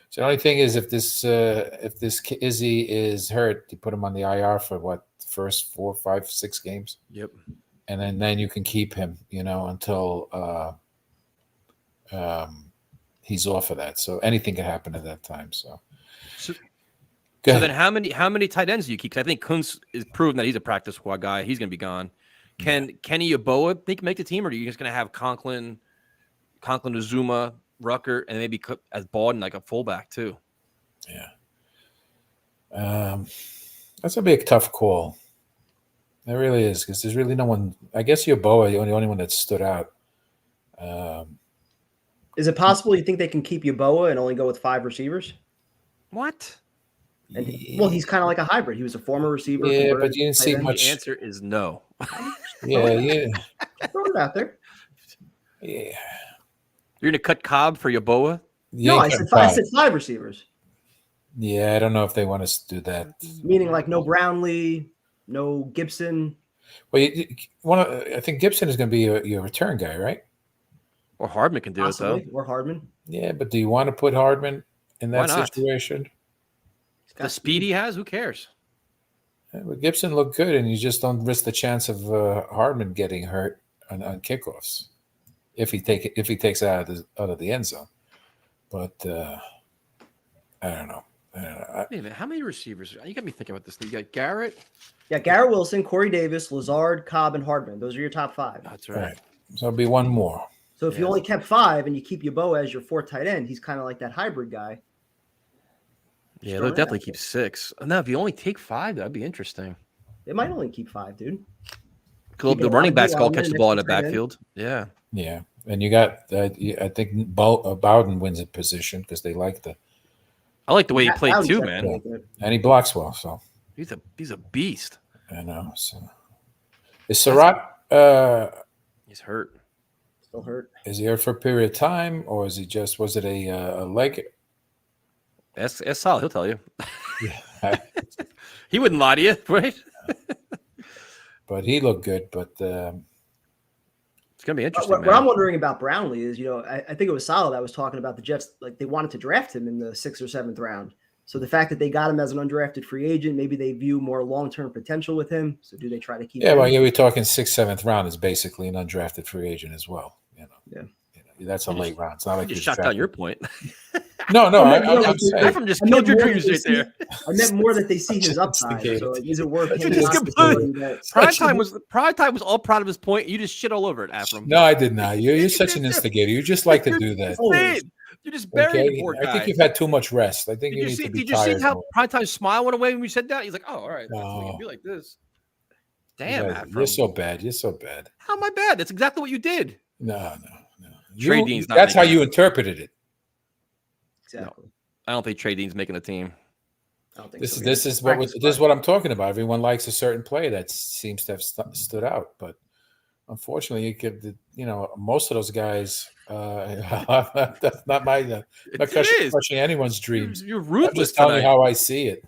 So the only thing is, if this Izzy is hurt, you put him on the IR for what, first 4, 5, 6 games. Yep. And then you can keep him, until he's off of that. So anything can happen at that time. So then how many tight ends do you keep? Because I think Kuntz is proven that he's a practice squad guy. He's going to be gone. Can Kenny Yeboah make the team, or are you just going to have Conklin, Uzuma, Rucker, and maybe as Baldwin like a fullback too? Yeah. That's going to be a tough call. It really is, because there's really no one. I guess Yeboah, the only one that stood out. Is it possible you think they can keep Yeboah and only go with 5 receivers? What? And he's kind of like a hybrid. He was a former receiver. Yeah, but you didn't see much. The answer is no. Yeah. Throw it out there. Yeah. You're going to cut Cobb for Yeboah? No, I said 5 receivers. Yeah, I don't know if they want us to do that. Meaning like no Brownlee, no Gibson. Well, I think Gibson is going to be your return guy, right? Or Hardman can do Possibly, it, though. or Hardman. Yeah, but do you want to put Hardman in that situation? The speed he has, who cares? Yeah, but Gibson looked good, and you just don't risk the chance of Hardman getting hurt on kickoffs if he takes it out of the end zone. But I don't know. Wait a minute, how many receivers? You got me thinking about this. You got Garrett. Yeah, Garrett Wilson, Corey Davis, Lazard, Cobb, and Hardman. Those are your top 5. That's right. So it'll be one more. So if you only kept 5 and you keep Yeboah as your 4th tight end, he's kind of like that hybrid guy. Yeah, they'll definitely keep 6. No, if you only take 5, that'd be interesting. They might only keep 5, dude. The running backs all catch the ball in the backfield. Yeah. Yeah, and you got I think Bowden wins a position because they like the. I like the way he played too, man. And he blocks well, so he's a beast. I know. So is Surratt? He's hurt. Still hurt. Is he hurt for a period of time, or is he just? Was it a leg? That's solid. He'll tell you. Yeah. He wouldn't lie to you, right? But he looked good. But it's gonna be interesting. What I'm wondering about Brownlee is, I think it was solid. I was talking about the Jets, like they wanted to draft him in the 6th or 7th round. So the fact that they got him as an undrafted free agent, maybe they view more long-term potential with him. So do they try to keep? Yeah, him? well, we're talking 6th, 7th round is basically an undrafted free agent as well. Yeah. That's a late round. It's not like you just shot down your point. No, I'm just killed your dreams right there. I meant more that they see his upside. So is it worth him? Prime time was all proud of his point. You just shit all over it, Afram. No, I did not. You're such an instigator. You just like to do that. You just buried the poor guy. I think you've had too much rest. I think you need to be tired. Did you see how Prime Time's smile went away when we said that? He's like, "Oh, all right, no. we can be like this." Damn, Afram. You're so bad. You're so bad. How am I bad? That's exactly what you did. No. Trey Dean's not. That's how you interpreted it. Exactly. No, I don't think Trey Dean's making the team. I don't think this is what I'm talking about. Everyone likes a certain player that seems to have stood out, but unfortunately, you could, most of those guys. That's not my. Not crushing anyone's dreams. You're I'm ruthless just telling you tonight. how I see it.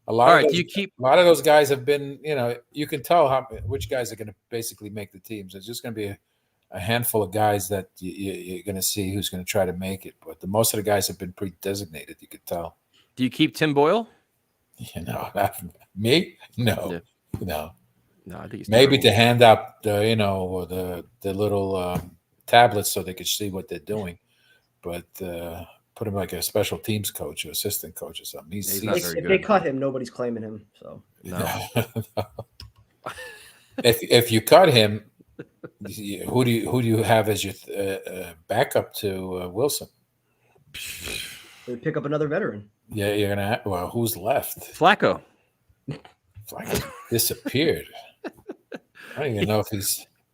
A lot of those guys have been. You can tell which guys are going to basically make the teams. It's just going to be a handful of guys that you're going to see who's going to try to make it. But most of the guys have been pre-designated. You could tell. Do you keep Tim Boyle? Me? No, Yeah. no. No, I think he's maybe terrible. to hand out the little tablets so they could see what they're doing, but put him like a special teams coach or assistant coach or something. He's not If very they good. cut him, nobody's claiming him. So No. if you cut him, who do you have as your backup to Wilson? they pick up another veteran. Yeah, you're gonna. Well, who's left? Flacco. Flacco disappeared. I don't even know if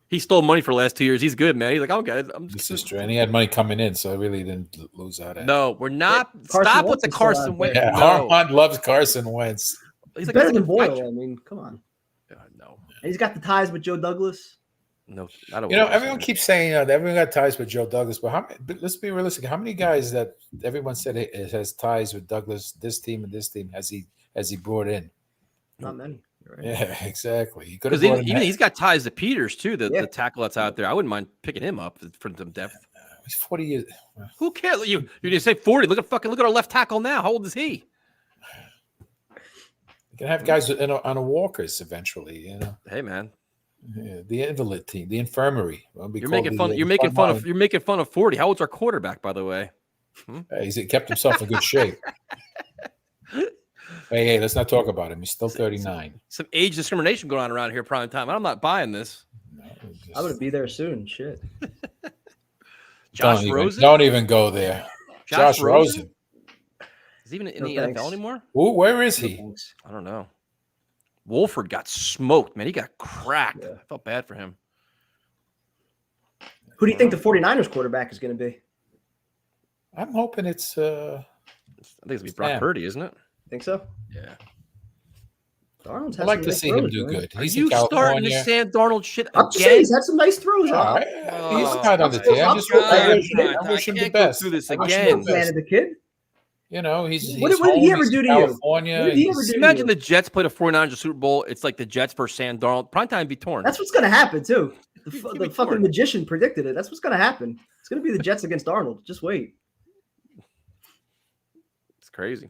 He stole money for the last 2 years. He's good, man. He's like, okay, This is true, and he had money coming in, so I really didn't lose out. No, we're not. Carson Stop with Wentz the is still Carson out Wentz. there. Yeah, No. Armand loves Carson Wentz. He's like better a than Boyle. catcher. I mean, come on. No, And he's got the ties with Joe Douglas. no. I don't. Everyone keeps saying everyone got ties with Joe Douglas, but let's be realistic. How many guys that everyone said has ties with Douglas, this team and this team, has he brought in? Not many. You're right. Yeah, exactly. He could have because brought even him. he's got ties to Peters too. The Yeah. tackle that's out there. I wouldn't mind picking him up for some depth. He's 40 years. Who cares? You just say 40. Look at our left tackle now. How old is he? You can have guys on a walkers eventually. Hey, man. Yeah, the invalid team, the infirmary. You're making fun. You're making fun of 40. How old's our quarterback, by the way? He's kept himself in good shape. Hey, let's not talk about him. He's still 39. Some age discrimination going on around here, prime time. I'm not buying this. No, I'm gonna be there soon. Shit. Josh Rosen. Don't even go there. Josh Rosen. Is he even in No, the thanks. NFL anymore? Ooh, where is he? Thanks. I don't know. Wolford got smoked, man. He got cracked. Yeah. I felt bad for him. Who do you think the 49ers quarterback is going to be? I'm hoping it's. I think it's gonna be Brock Sam. Purdy, isn't it? Think so? Yeah. Darnold's I'd had like some to nice see him throws, do man. good. Are He's you in starting California. to Sam Darnold shit I'm just saying again? he's had some nice throws. All right. He's not on the team. I'm just I wish him the can't go best. through this I wish him the again. best. Man of the kid. He's What did home, he ever he's do in to you? California. What did he ever He's- do? Imagine the Jets played a 49ers Super Bowl. It's like the Jets versus Sam Darnold. Primetime be torn. That's what's going to happen too. The He'd be fucking torn. magician predicted it. That's what's going to happen. It's going to be the Jets against Darnold. Just wait. It's crazy.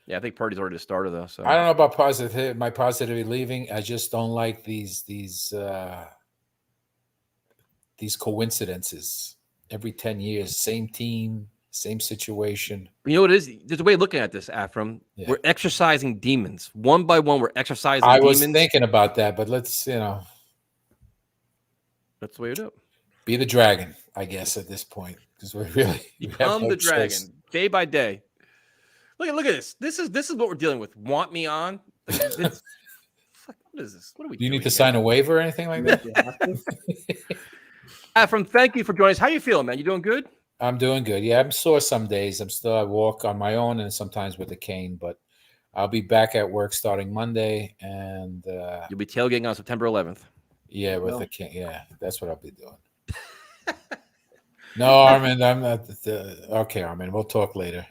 Yeah, I think Purdy's already a starter though. So I don't know about my positivity leaving. I just don't like these coincidences. Every 10 years, same team, same situation. You know what it is? There's a way of looking at this, Afram. Yeah. We're exercising demons. One by one, we're exercising I demons. was thinking about that, but let's That's the way you do it. be the dragon, I guess, at this point, because we have Become no the choice. dragon day by day. Look at this. This is what we're dealing with. Want me on? What is this? What are we Do you doing need to here? sign a waiver or anything like that? You have to. Afram, thank you for joining us. How you feeling, man? You doing good? I'm doing good. Yeah, I'm sore some days. I walk on my own and sometimes with a cane, but I'll be back at work starting Monday. And You'll be tailgating on September 11th. yeah, with Well. a cane. Yeah, that's what I'll be doing. No, Armin, I'm not. Okay, Armin, we'll talk later.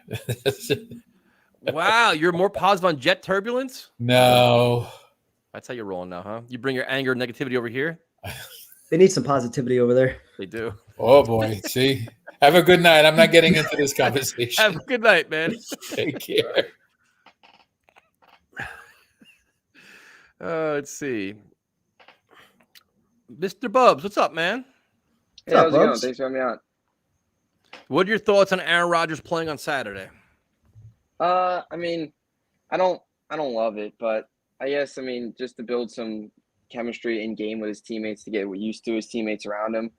Wow, you're more positive on jet turbulence? No. That's how you're rolling now, huh? You bring your anger and negativity over here? They need some positivity over there. They do. Oh, boy. See? Have a good night. I'm not getting into this conversation. Have a good night, man. Take care. Let's see. Mr. Bubs, what's up, man? Hey, What's up, how's it going? Bubs? Thanks for having me on. What are your thoughts on Aaron Rodgers playing on Saturday? I mean, I don't love it, but I guess, just to build some chemistry in game with his teammates to get used to his teammates around him.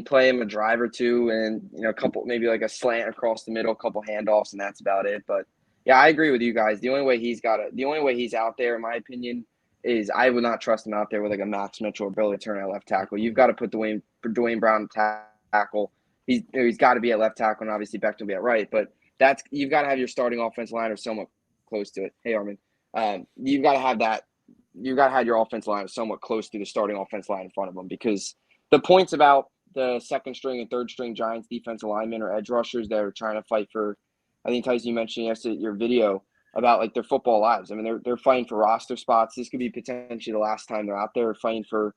Play him a drive or two and, a couple, maybe like a slant across the middle, a couple handoffs, and that's about it. But yeah, I agree with you guys. The only way he's out there, in my opinion, is I would not trust him out there with like a Max Mitchell or Billy Turner at left tackle. You've got to put Dwayne Brown at tackle. He's got to be at left tackle, and obviously Becton will be at right. But you've got to have your starting offensive line or somewhat close to it. Hey, Armin, you've got to have that you got to have your offensive line somewhat close to the starting offensive line in front of them, because the points about the second string and third string Giants defensive linemen or edge rushers that are trying to fight for, I think Tyson, you mentioned yesterday your video about like their football lives. I mean, they're fighting for roster spots. This could be potentially the last time they're out there fighting for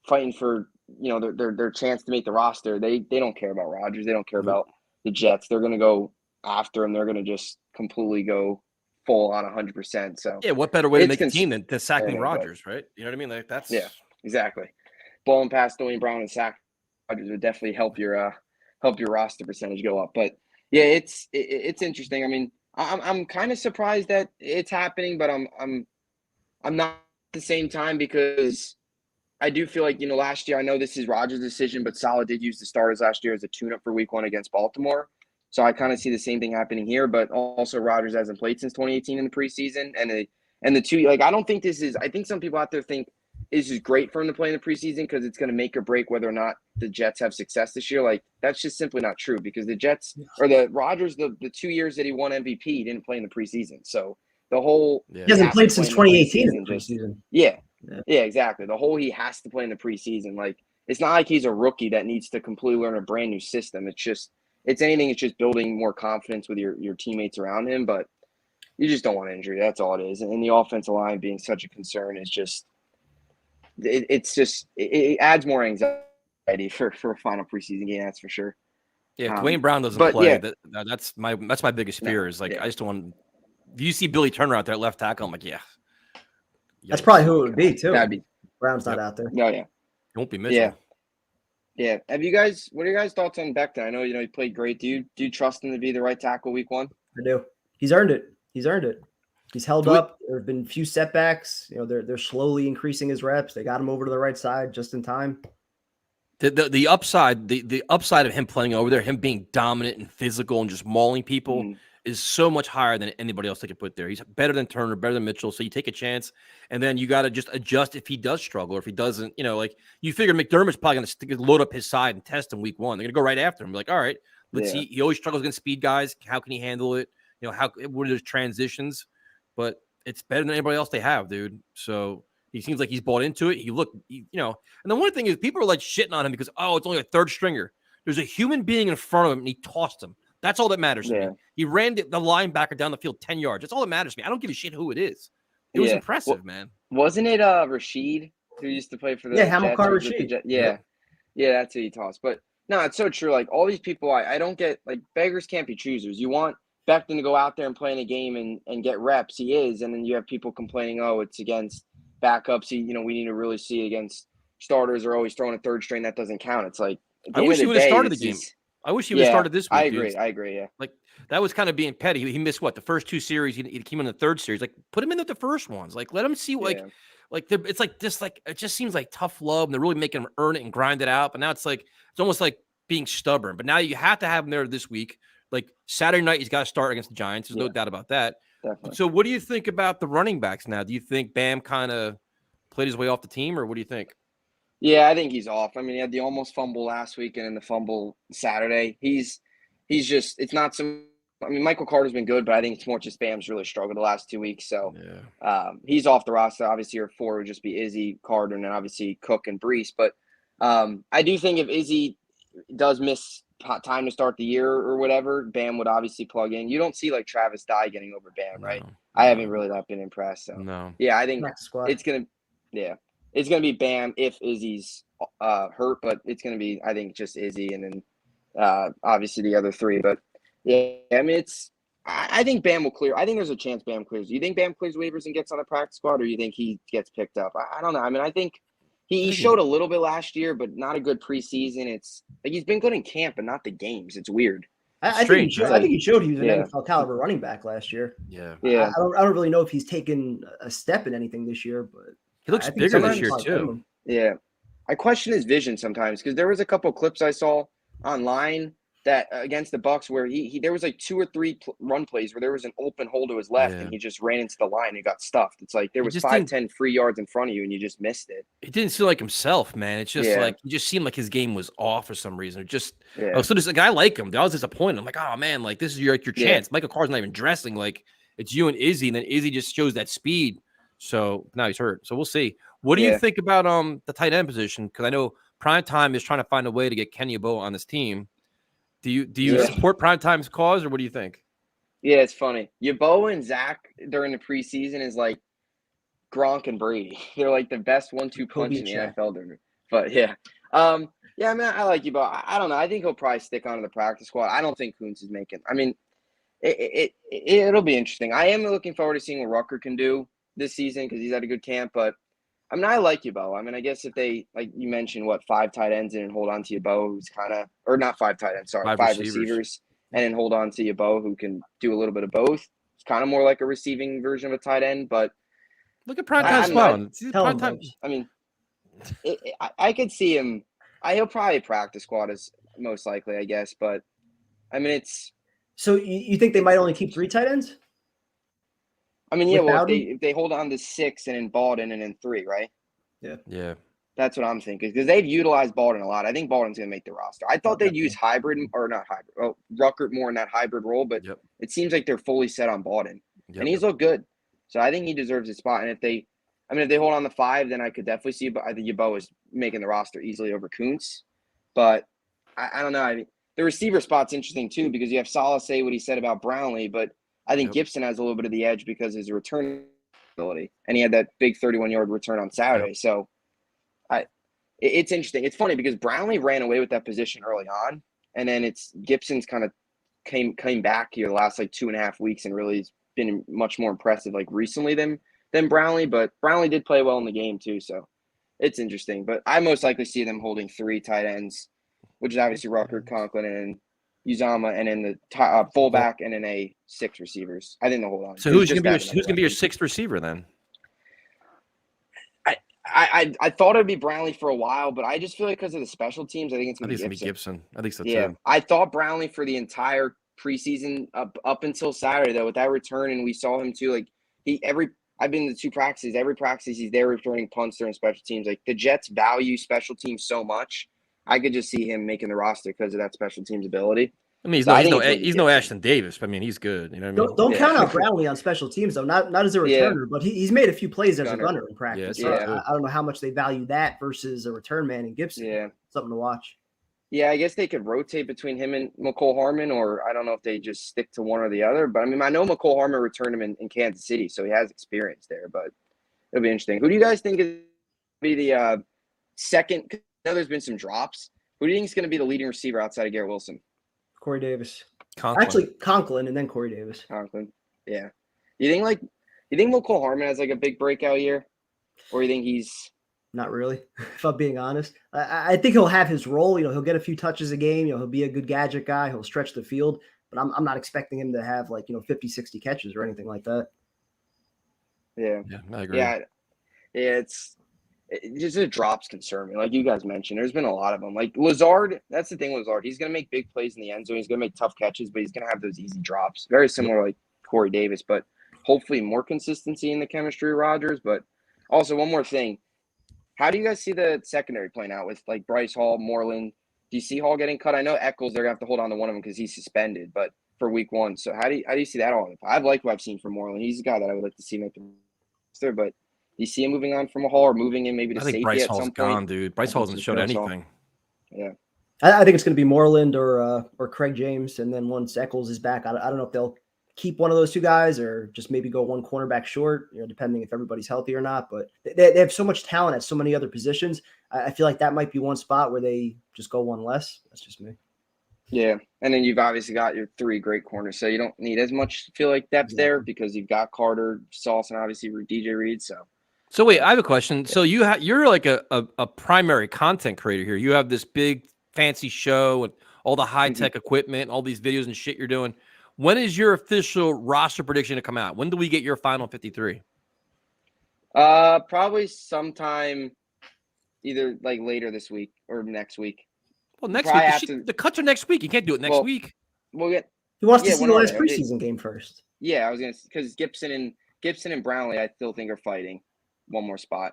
their chance to make the roster. They don't care about Rodgers. They don't care about the Jets. They're going to go after him. They're going to just completely go full on 100%. So yeah, what better way to make a team than to sacking Rodgers, right? You know what I mean? Like that's exactly. Blowing past Dwayne Brown and sack Rodgers would definitely help your roster percentage go up. But yeah, it's interesting. I mean, I'm kind of surprised that it's happening, but I'm not at the same time, because I do feel like, last year, I know this is Rodgers' decision, but Saleh did use the starters last year as a tune-up for week 1 against Baltimore. So I kind of see the same thing happening here, but also Rodgers hasn't played since 2018 in the preseason. And the two, like, I don't think I think some people out there think this is great for him to play in the preseason because it's going to make or break whether or not the Jets have success this year. Like, that's just simply not true, because the Jets or the Rodgers, the 2 years that he won MVP, he didn't play in the preseason. So the whole he hasn't played since 2018 in the preseason. Yeah, exactly. The whole he has to play in the preseason. Like, it's not like he's a rookie that needs to completely learn a brand new system. It's just building more confidence with your teammates around him. But you just don't want injury. That's all it is. And the offensive line being such a concern is just it adds more anxiety for a final preseason game. That's for sure. Yeah, if Dwayne Brown doesn't play, that's my biggest fear. Is like I just don't want. If you see Billy Turner out there at left tackle, I'm like, that's probably who it would be too. That'd be Brown's not out there. No, yeah, won't be missing. Yeah. What are your guys' thoughts on Becton? I know he played great. Do you trust him to be the right tackle week 1? I do. He's earned it. He's held up. There have been a few setbacks. They're slowly increasing his reps. They got him over to the right side just in time. The upside of him playing over there, him being dominant and physical and just mauling people is so much higher than anybody else they could put there. He's better than Turner, better than Mitchell. So you take a chance, and then you got to just adjust if he does struggle or if he doesn't. Like you figure McDermott's probably going to load up his side and test him week 1. They're going to go right after him. Be like, all right, let's see. He always struggles against speed guys. How can he handle it? What are those transitions? But it's better than anybody else they have, dude. So he seems like he's bought into it. And the one thing is people are like shitting on him because, it's only a third stringer. There's a human being in front of him, and he tossed him. That's all that matters to me. He ran the linebacker down the field 10 yards. That's all that matters to me. I don't give a shit who it is. It was impressive, man. Wasn't it Rashid who used to play for the Jets? Hamilcar Rashid. Yeah, that's who he tossed. But no, it's so true. Like all these people, I don't get, like, beggars can't be choosers. You want Becton to go out there and play in a game and get reps. He is, and then you have people complaining, it's against backups. We need to really see it against starters, or always throwing a third string that doesn't count. It's like I wish he would have started the game. I wish he would have started this week. I agree. Yeah, like that was kind of being petty. He missed the first 2 series. He came in the third series. Like put him in the first ones. Like let him see it's like this. Like it just seems like tough love, and they're really making him earn it and grind it out. But now it's almost like being stubborn. But now you have to have him there this week. Like Saturday night, he's got to start against the Giants. There's no doubt about that. Definitely. So what do you think about the running backs now? Do you think Bam kind of played his way off the team, or what do you think? Yeah, I think he's off. I mean, he had the almost fumble last week and then the fumble Saturday. He's just, it's not some, I mean, Michael Carter's been good, but I think it's more just Bam's really struggled the last 2 weeks. So he's off the roster. Obviously, your 4 would just be Izzy, Carter, and then obviously Cook and Brees. But I do think if Izzy does miss time to start the year or whatever, Bam would obviously plug in. You don't see like Travis Dye getting over Bam, right? I haven't really been impressed. So I think it's gonna be Bam if Izzy's hurt, but it's gonna be, I think, just Izzy and then obviously the other 3. But I mean, I think Bam will clear. I think there's a chance Bam clears. Do you think Bam clears waivers and gets on the practice squad, or you think he gets picked up? I don't know. I mean, I think he showed a little bit last year, but not a good preseason. It's like he's been good in camp, but not the games. It's weird. I think he showed he was an NFL caliber running back last year. Yeah. I don't really know if he's taken a step in anything this year, but he looks bigger this year too. Yeah, I question his vision sometimes, because there was a couple clips I saw online that against the Bucs where he there was like 2 or 3 run plays where there was an open hole to his left and he just ran into the line and got stuffed. It's like there was 5-10 free yards in front of you and you just missed it. It didn't seem like himself, man. It's just like it just seemed like his game was off for some reason. It just so this guy like him. I was disappointed. I'm like, oh man, like this is your chance. Michael Carter's not even dressing. Like it's you and Izzy, and then Izzy just shows that speed. So now he's hurt. So we'll see. What do you think about the tight end position? Because I know Primetime is trying to find a way to get Kenny Yeboah on this team. Do you support Primetime's cause, or what do you think? Yeah, it's funny. Yeboah and Zach during the preseason is like Gronk and Brady. They're like the best 1-2 punch in the NFL. But yeah. Yeah, man, I like Yeboah. I don't know. I think he'll probably stick on to the practice squad. I don't think Kuntz is making. I mean, it'll be interesting. I am looking forward to seeing what Rucker can do this season because he's had a good camp. But I mean, I like Yeboah. I mean, I guess if they, like you mentioned, 5 tight ends and hold on to Yeboah, who's kind of, or not 5 tight ends, sorry, 5 receivers, and then hold on to Yeboah, who can do a little bit of both. It's kind of more like a receiving version of a tight end. But look at Primetime Spawn. I mean, I could see him. He'll probably practice squad as most likely, I guess. But I mean, it's. So you think they might only keep 3 tight ends? I mean, yeah. Well, if they hold on to 6 and then Baldwin and then 3, right? Yeah. That's what I'm thinking because they've utilized Baldwin a lot. I think Baldwin's going to make the roster. I thought they'd use hybrid or not hybrid. Oh, Ruckert more in that hybrid role, but it seems like they're fully set on Baldwin, and he's looked good. So I think he deserves a spot. And if they hold on the 5, then I could definitely see. But I think Yeboah is making the roster easily over Kuntz. But I don't know. I mean, the receiver spot's interesting too because you have Saleh say what he said about Brownlee, but I think Gibson has a little bit of the edge because of his return ability, and he had that big 31-yard return on Saturday. So it's interesting. It's funny because Brownlee ran away with that position early on, and then it's Gibson's kind of came back here the last 2.5 weeks and really has been much more impressive recently than Brownlee. But Brownlee did play well in the game too, so it's interesting. But I most likely see them holding 3 tight ends, which is obviously Rucker, Conklin, and Uzama, and then the fullback, and then a 6 receivers. I think they'll hold on. So who's gonna be your 6th receiver then? I thought it would be Brownlee for a while, but I just feel like because of the special teams, I think it's going to be Gibson. I think so too. Yeah, I thought Brownlee for the entire preseason up until Saturday though, with that return, and we saw him too. I've been to 2 practices. Every practice he's there returning punts during special teams. The Jets value special teams so much. I could just see him making the roster because of that special teams ability. I mean, he's no Ashton Davis. But I mean, he's good. You know what I mean? Don't count out Brownlee on special teams, though. Not as a returner, but he's made a few plays as a gunner in practice. I don't know how much they value that versus a return man in Gibson. Yeah. Something to watch. Yeah, I guess they could rotate between him and McCole Harmon, or I don't know if they just stick to one or the other. But, I mean, I know McCole Harmon returned him in Kansas City, so he has experience there. But it'll be interesting. Who do you guys think is going to be the second? I know there's been some drops. Who do you think is going to be the leading receiver outside of Garrett Wilson? Corey Davis. Conklin. Actually, Conklin and then Corey Davis. Conklin. Yeah. You think McCole Harmon has a big breakout year? Or you think he's not really, if I'm being honest. I think he'll have his role. He'll get a few touches a game. He'll be a good gadget guy. He'll stretch the field. But I'm not expecting him to have 50, 60 catches or anything like that. Yeah. I agree. Yeah, it's just the drops concern me. Like you guys mentioned, there's been a lot of them. Like Lazard, that's the thing with Lazard. He's going to make big plays in the end zone. He's going to make tough catches, but he's going to have those easy drops. Very similar like Corey Davis, but hopefully more consistency in the chemistry of Rodgers. But also one more thing. How do you guys see the secondary playing out with Bryce Hall, Moreland? Do you see Hall getting cut? I know Eccles, they're going to have to hold on to one of them because he's suspended, but for week 1. So how do you see that all? I've liked what I've seen from Moreland. He's a guy that I would like to see make the roster, but do you see him moving on from a Hall or moving in maybe to safety Bryce at Hall's some point? gone, dude. Bryce Hall hasn't showed anything. Yeah. I think it's going to be Moreland or Craig James. And then once Eccles is back, I don't know if they'll keep one of those 2 guys or just maybe go one cornerback short, depending if everybody's healthy or not. But they have so much talent at so many other positions. I feel like that might be one spot where they just go one less. That's just me. Yeah. And then you've obviously got your 3 great corners. So you don't need as much, depth there because you've got Carter, Sauce, and obviously DJ Reed. So wait, I have a question. So you're like a primary content creator here. You have this big fancy show and all the high tech equipment, all these videos and shit you're doing. When is your official roster prediction to come out? When do we get your final 53? Probably sometime either later this week or next week. Well, next week. The cuts are next week. You can't do it next week. We'll get. He wants to see the last preseason game first. Yeah, I was gonna because Gibson and Brownlee, I still think are fighting one more spot,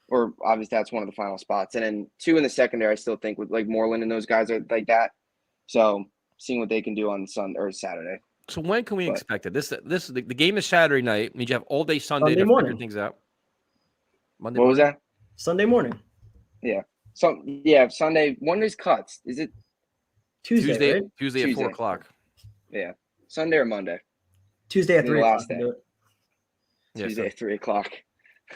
or obviously that's one of the final spots, and then 2 in the secondary. I still think with Moreland and those guys are like that. So seeing what they can do on Sunday or Saturday. So when can we expect it? The game is Saturday night. Means you have all day Sunday to morning. figure things out. Monday morning? Was that? Sunday morning. Yeah. Sunday. When is cuts? Is it Tuesday? Right? Tuesday at 4:00. Yeah. Sunday or Monday? Tuesday at 3 o'clock. Tuesday at 3 o'clock.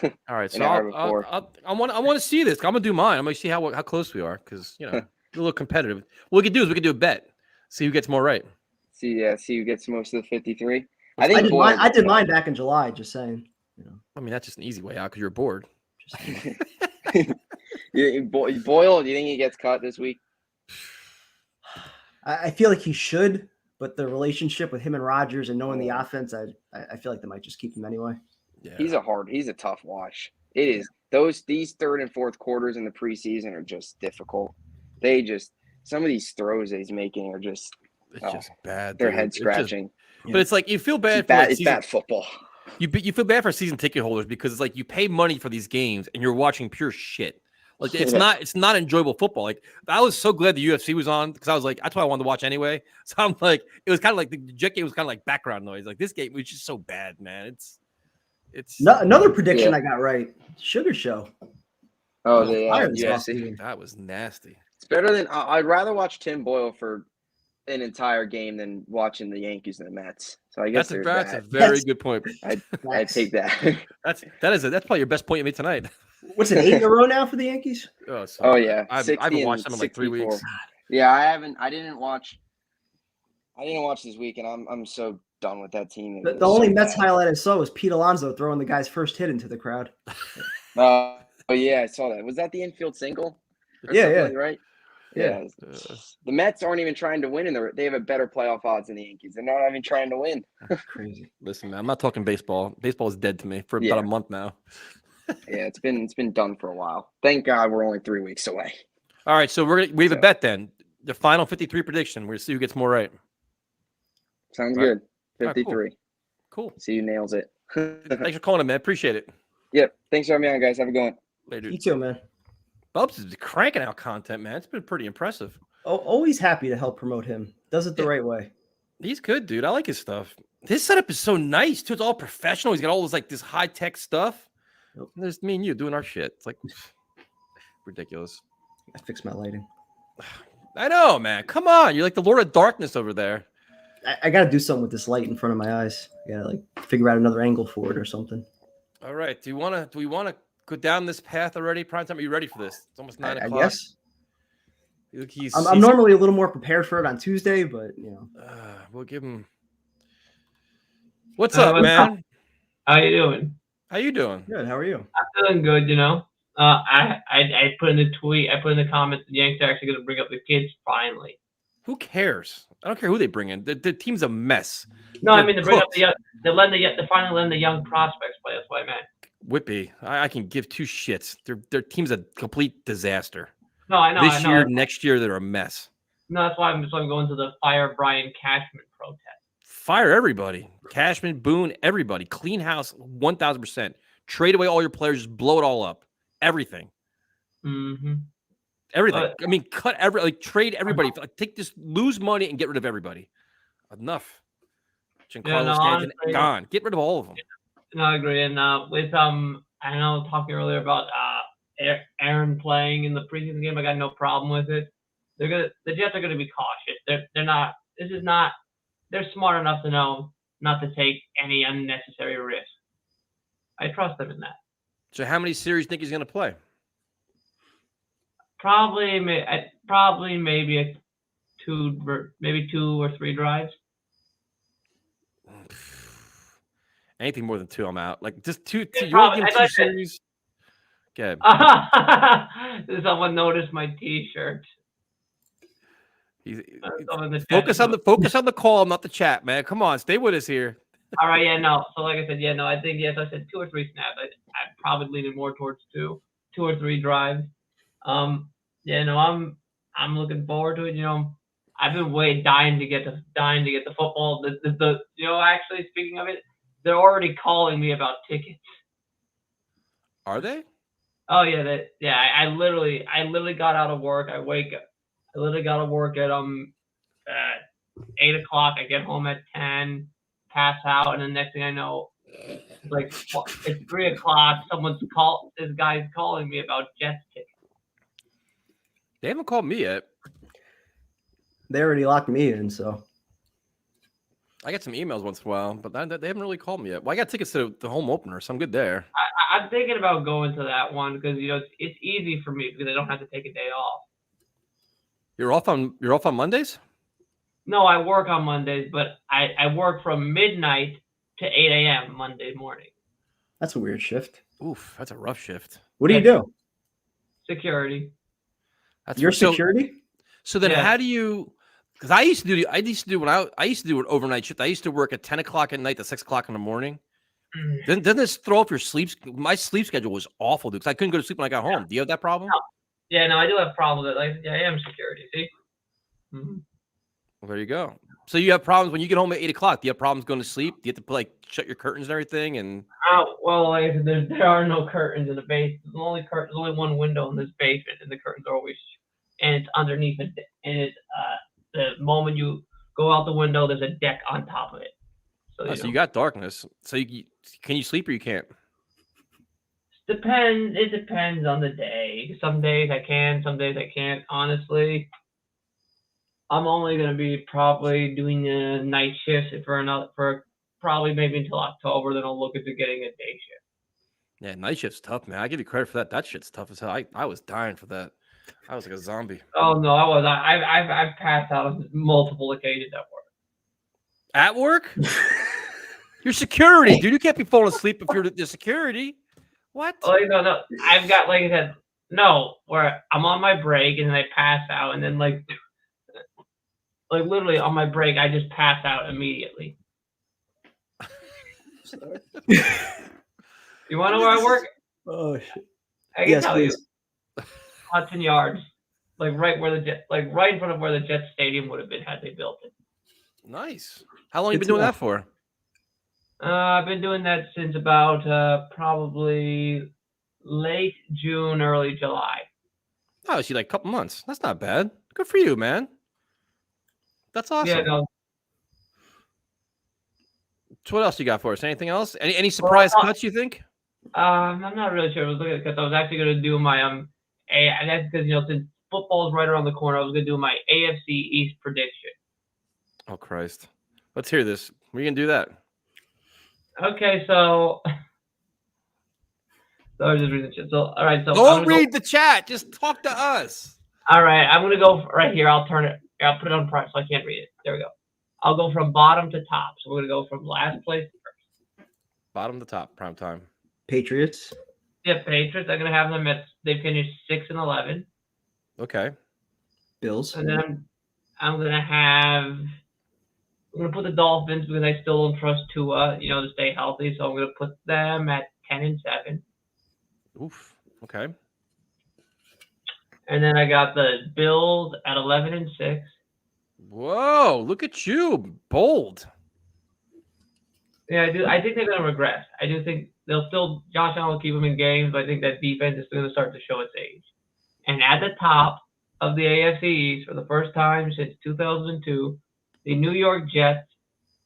All right. So I want to see this. I'm gonna do mine. I'm gonna see how close we are because a little competitive. What we could do is do a bet. See who gets more right. See who gets most of the 53. I did mine back in July. Just saying. I mean, that's just an easy way out because you're bored. Boyle, do you think he gets cut this week? I feel like he should, but the relationship with him and Rodgers and knowing the offense, I feel like they might just keep him anyway. Yeah. He's a tough watch. It is. These third and fourth quarters in the preseason are just difficult. Some of these throws that he's making are just bad. They're head scratching. But it's like you feel bad it's bad football. You feel bad for season ticket holders because it's like you pay money for these games and you're watching pure shit. Like it's not enjoyable football. Like I was so glad the UFC was on because I was like that's what I wanted to watch anyway. So I'm like it was kind of like the Jet game was kind of like background noise. Like this game was just so bad, man. It's another prediction I got right. Sugar Show. Oh, yeah. That was nasty. It's better than I'd rather watch Tim Boyle for an entire game than watching the Yankees and the Mets. So I guess that's a very good point. I'd take that. That's probably your best point you made tonight. What's it, 8 in a row now for the Yankees? Oh yeah, I haven't watched them in like 3 weeks. Yeah, I haven't. I didn't watch this week, and I'm so done with that team. The only Mets highlight I saw was Pete Alonso throwing the guy's first hit into the crowd. Oh yeah, I saw that. Was that the infield single? Yeah. Right. Yeah. The Mets aren't even trying to win, and they have a better playoff odds than the Yankees. They're not even trying to win. Crazy. Listen, man, I'm not talking baseball. Baseball is dead to me for about a month now. Yeah, it's been done for a while. Thank God we're only 3 weeks away. All right, so we have a bet then. The final 53 prediction. We're gonna see who gets more right. Sounds good. 53. Right, cool. See who nails it. Thanks for calling in, man. Appreciate it. Yep. Thanks for having me on, guys. Have a good one. Later. You too, man. Bubs is cranking out content, man. It's been pretty impressive. Oh, always happy to help promote him. Does it the right way. He's good, dude. I like his stuff. His setup is so nice, too. It's all professional. He's got all this high-tech stuff. Yep. There's me and you doing our shit. It's like ridiculous. I fixed my lighting. I know, man. Come on. You're like the Lord of Darkness over there. I got to do something with this light in front of my eyes. I got to figure out another angle for it or something. All right. Do we want to go down this path already? Prime time. Are you ready for this? It's almost 9 o'clock. I guess. I'm normally a little more prepared for it on Tuesday, but we'll give him. What's up, man? Up? How you doing? How you doing? Good. How are you? I'm feeling good. I put in the tweet. I put in the comments. The Yankees are actually going to bring up the kids finally. Who cares? I don't care who they bring in. The team's a mess. No, I mean to bring up they finally letting the young prospects play. That's what I meant. Whippy, I can give two shits. Their team's a complete disaster. No, I know. This year, next year, they're a mess. No, that's why I'm going to the fire Brian Cashman protest. Fire everybody. Cashman, Boone, everybody. Clean house, 1,000%. Trade away all your players. Just blow it all up. Everything. Mm-hmm. Everything. I mean, trade everybody. Lose money and get rid of everybody. Enough. Giancarlo Stanton, gone. Get rid of all of them. No, I agree. And I know talking earlier about Aaron playing in the preseason game, I got no problem with it. The Jets are gonna be cautious. They're smart enough to know not to take any unnecessary risk. I trust them in that. So how many series do you think he's gonna play? Probably maybe two or three drives. Anything more than 2, I'm out. Like just two. Yeah, you want to give him 2 series? Okay. Someone noticed my T-shirt. Focus on the call, not the chat, man. Come on, stay with us here. All right, yeah, no. So like I said, I think I said 2 or 3 snaps. I'm probably leaning more towards 2 or 3 drives. I'm looking forward to it. I've been dying to get the football. Actually speaking of it, they're already calling me about tickets. Are they? Oh yeah, I literally got out of work. I literally got to work at 8 o'clock. I get home at 10, pass out, and the next thing I know, it's 3 o'clock. This guy's calling me about Jets tickets. They haven't called me yet. They already locked me in, so. I get some emails once in a while, but they haven't really called me yet. Well, I got tickets to the home opener, so I'm good there. I'm thinking about going to that one because it's easy for me because I don't have to take a day off. You're off on Mondays? No, I work on Mondays, but I work from midnight to 8 a.m. Monday morning. That's a weird shift. Oof, that's a rough shift. What do you do? Security. Your security? So then, how do you? Because I used to do an overnight shift. I used to work at 10 o'clock at night to 6 o'clock in the morning. Doesn't this throw off your sleep? My sleep schedule was awful, dude. Because I couldn't go to sleep when I got home. Do you have that problem? No. Yeah, no, I do have problems with it. I am security. See. Mm-hmm. Well, there you go. So you have problems when you get home at 8 o'clock. Do you have problems going to sleep? Do you have to shut your curtains and everything? And well, like I said, there are no curtains in the basement. There's only one window in this basement, and the curtains are always, and it's underneath it. And it's the moment you go out the window, there's a deck on top of it. So, you got darkness. So can you sleep or you can't? It depends on the day. Some days I can, some days I can't. Honestly, I'm only going to be probably doing the night shifts for probably maybe until October. Then I'll look into getting a day shift. Yeah, night shift's tough, man. I give you credit for that. That shit's tough as hell. I was dying for that. I was like a zombie. Oh no, I was. I've passed out on multiple occasions at work. At work? You're security, dude. You can't be falling asleep if you're the security. What? Oh no. I've got, like I said, where I'm on my break and then I pass out, and then like literally on my break I just pass out immediately. You want to know where I work? Oh shit! I can tell you. Hudson Yards, right in front of where the Jets stadium would have been had they built it. Nice. How long have you been doing that for? I've been doing that since about probably late June, early July. Oh, see, like a couple months. That's not bad. Good for you, man. That's awesome. Yeah, no. So what else you got for us? Anything else? Any surprise cuts you think? I'm not really sure. I was looking at because I was actually going to do my and that's because since football's right around the corner, I was going to do my AFC East prediction. Oh Christ! Let's hear this. We're gonna do that. Okay, so I was just reading the chat. So all right, so don't read the chat. Just talk to us. All right, I'm gonna go right here. I'll turn it. I'll put it on price so I can't read it. There we go. I'll go from bottom to top. So we're gonna go from last place to first. Bottom to top, prime time. Patriots. Yeah, Patriots. I'm gonna have them they finished 6-11. Okay. Bills. And then I'm gonna put the Dolphins because I still don't trust Tua, to stay healthy. So I'm gonna put them at 10-7. Oof. Okay. And then I got the Bills at 11-6. Whoa! Look at you, bold. Yeah, I do. I think they're gonna regress. I do think they'll still. Josh Allen will keep them in games, but I think that defense is gonna start to show its age. And at the top of the AFC East for the first time since 2002. The New York Jets